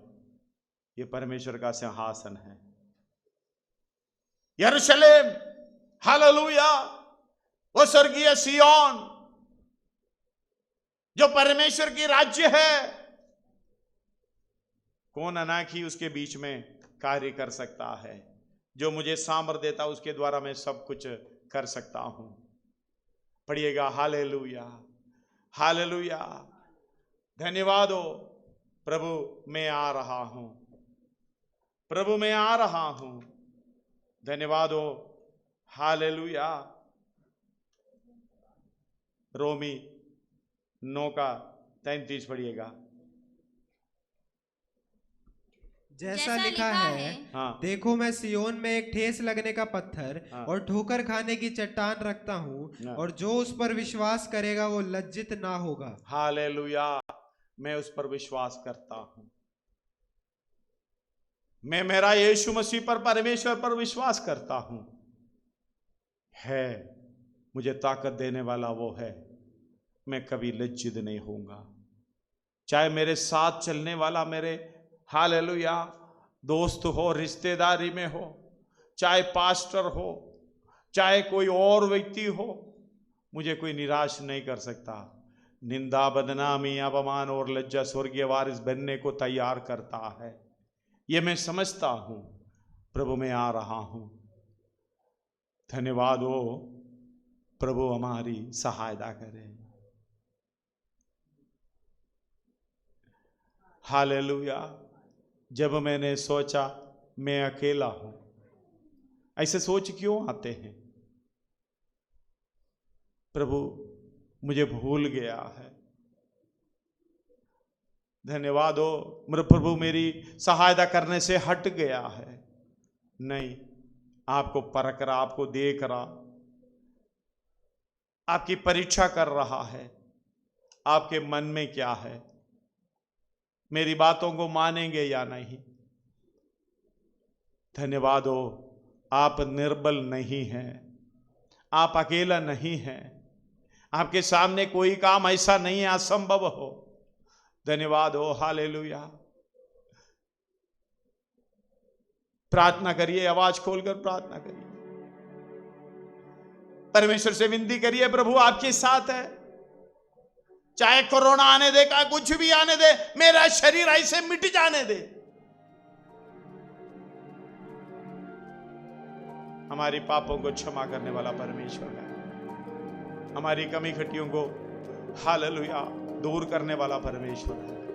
ये परमेश्वर का सिंहासन है, यरूशलेम हालेलुया, वो स्वर्गीय सिय्योन जो परमेश्वर की राज्य है। कौन अनाखी उसके बीच में कार्य कर सकता है? जो मुझे सामर्थ देता उसके द्वारा मैं सब कुछ कर सकता हूं। पढ़िएगा, हालेलुया हालेलुया। धन्यवाद हो प्रभु, मैं आ रहा हूं, प्रभु मैं आ रहा हूं। धन्यवाद हो, हालेलुया। रोमी 9 का 33 पढ़िएगा। जैसा लिखा है, देखो मैं सियोन में एक ठेस लगने का पत्थर और ठोकर खाने की चट्टान रखता हूं, और जो उस पर विश्वास करेगा वो लज्जित ना होगा। हालेलुया, मैं उस पर विश्वास करता हूं। मैं मेरा यीशु मसीह पर, परमेश्वर पर विश्वास करता हूं। है मुझे ताकत देने वाला वो है, मैं कभी लज्जित नहीं होऊंगा। चाहे मेरे साथ चलने वाला मेरे हालेलुया दोस्त हो, रिश्तेदारी में हो, चाहे पास्टर हो, चाहे कोई और व्यक्ति हो, मुझे कोई निराश नहीं कर सकता। निंदा, बदनामी, अपमान और लज्जा स्वर्गीय वारिस बनने को तैयार करता है। ये मैं समझता हूं। प्रभु मैं आ रहा हूं। धन्यवाद हो प्रभु, हमारी सहायता करें। हालेलुया। जब मैंने सोचा मैं अकेला हूं, ऐसे सोच क्यों आते हैं? प्रभु मुझे भूल गया है। धन्यवाद हो प्रभु, मेरी सहायता करने से हट गया है। नहीं, आपको परख रहा, आपको देख रहा, आपकी परीक्षा कर रहा है। आपके मन में क्या है? मेरी बातों को मानेंगे या नहीं? धन्यवाद हो, आप निर्बल नहीं हैं, आप अकेला नहीं हैं। आपके सामने कोई काम ऐसा नहीं है असंभव हो। धन्यवाद हो, हालेलुया। प्रार्थना करिए, आवाज खोलकर प्रार्थना करिए, परमेश्वर से विनती करिए, प्रभु आपके साथ है। चाहे कोरोना आने दे, का कुछ भी आने दे, मेरा शरीर ऐसे मिट जाने दे, हमारी पापों को क्षमा करने वाला परमेश्वर है, हमारी कमी खटियों को हालेलुया दूर करने वाला परमेश्वर है।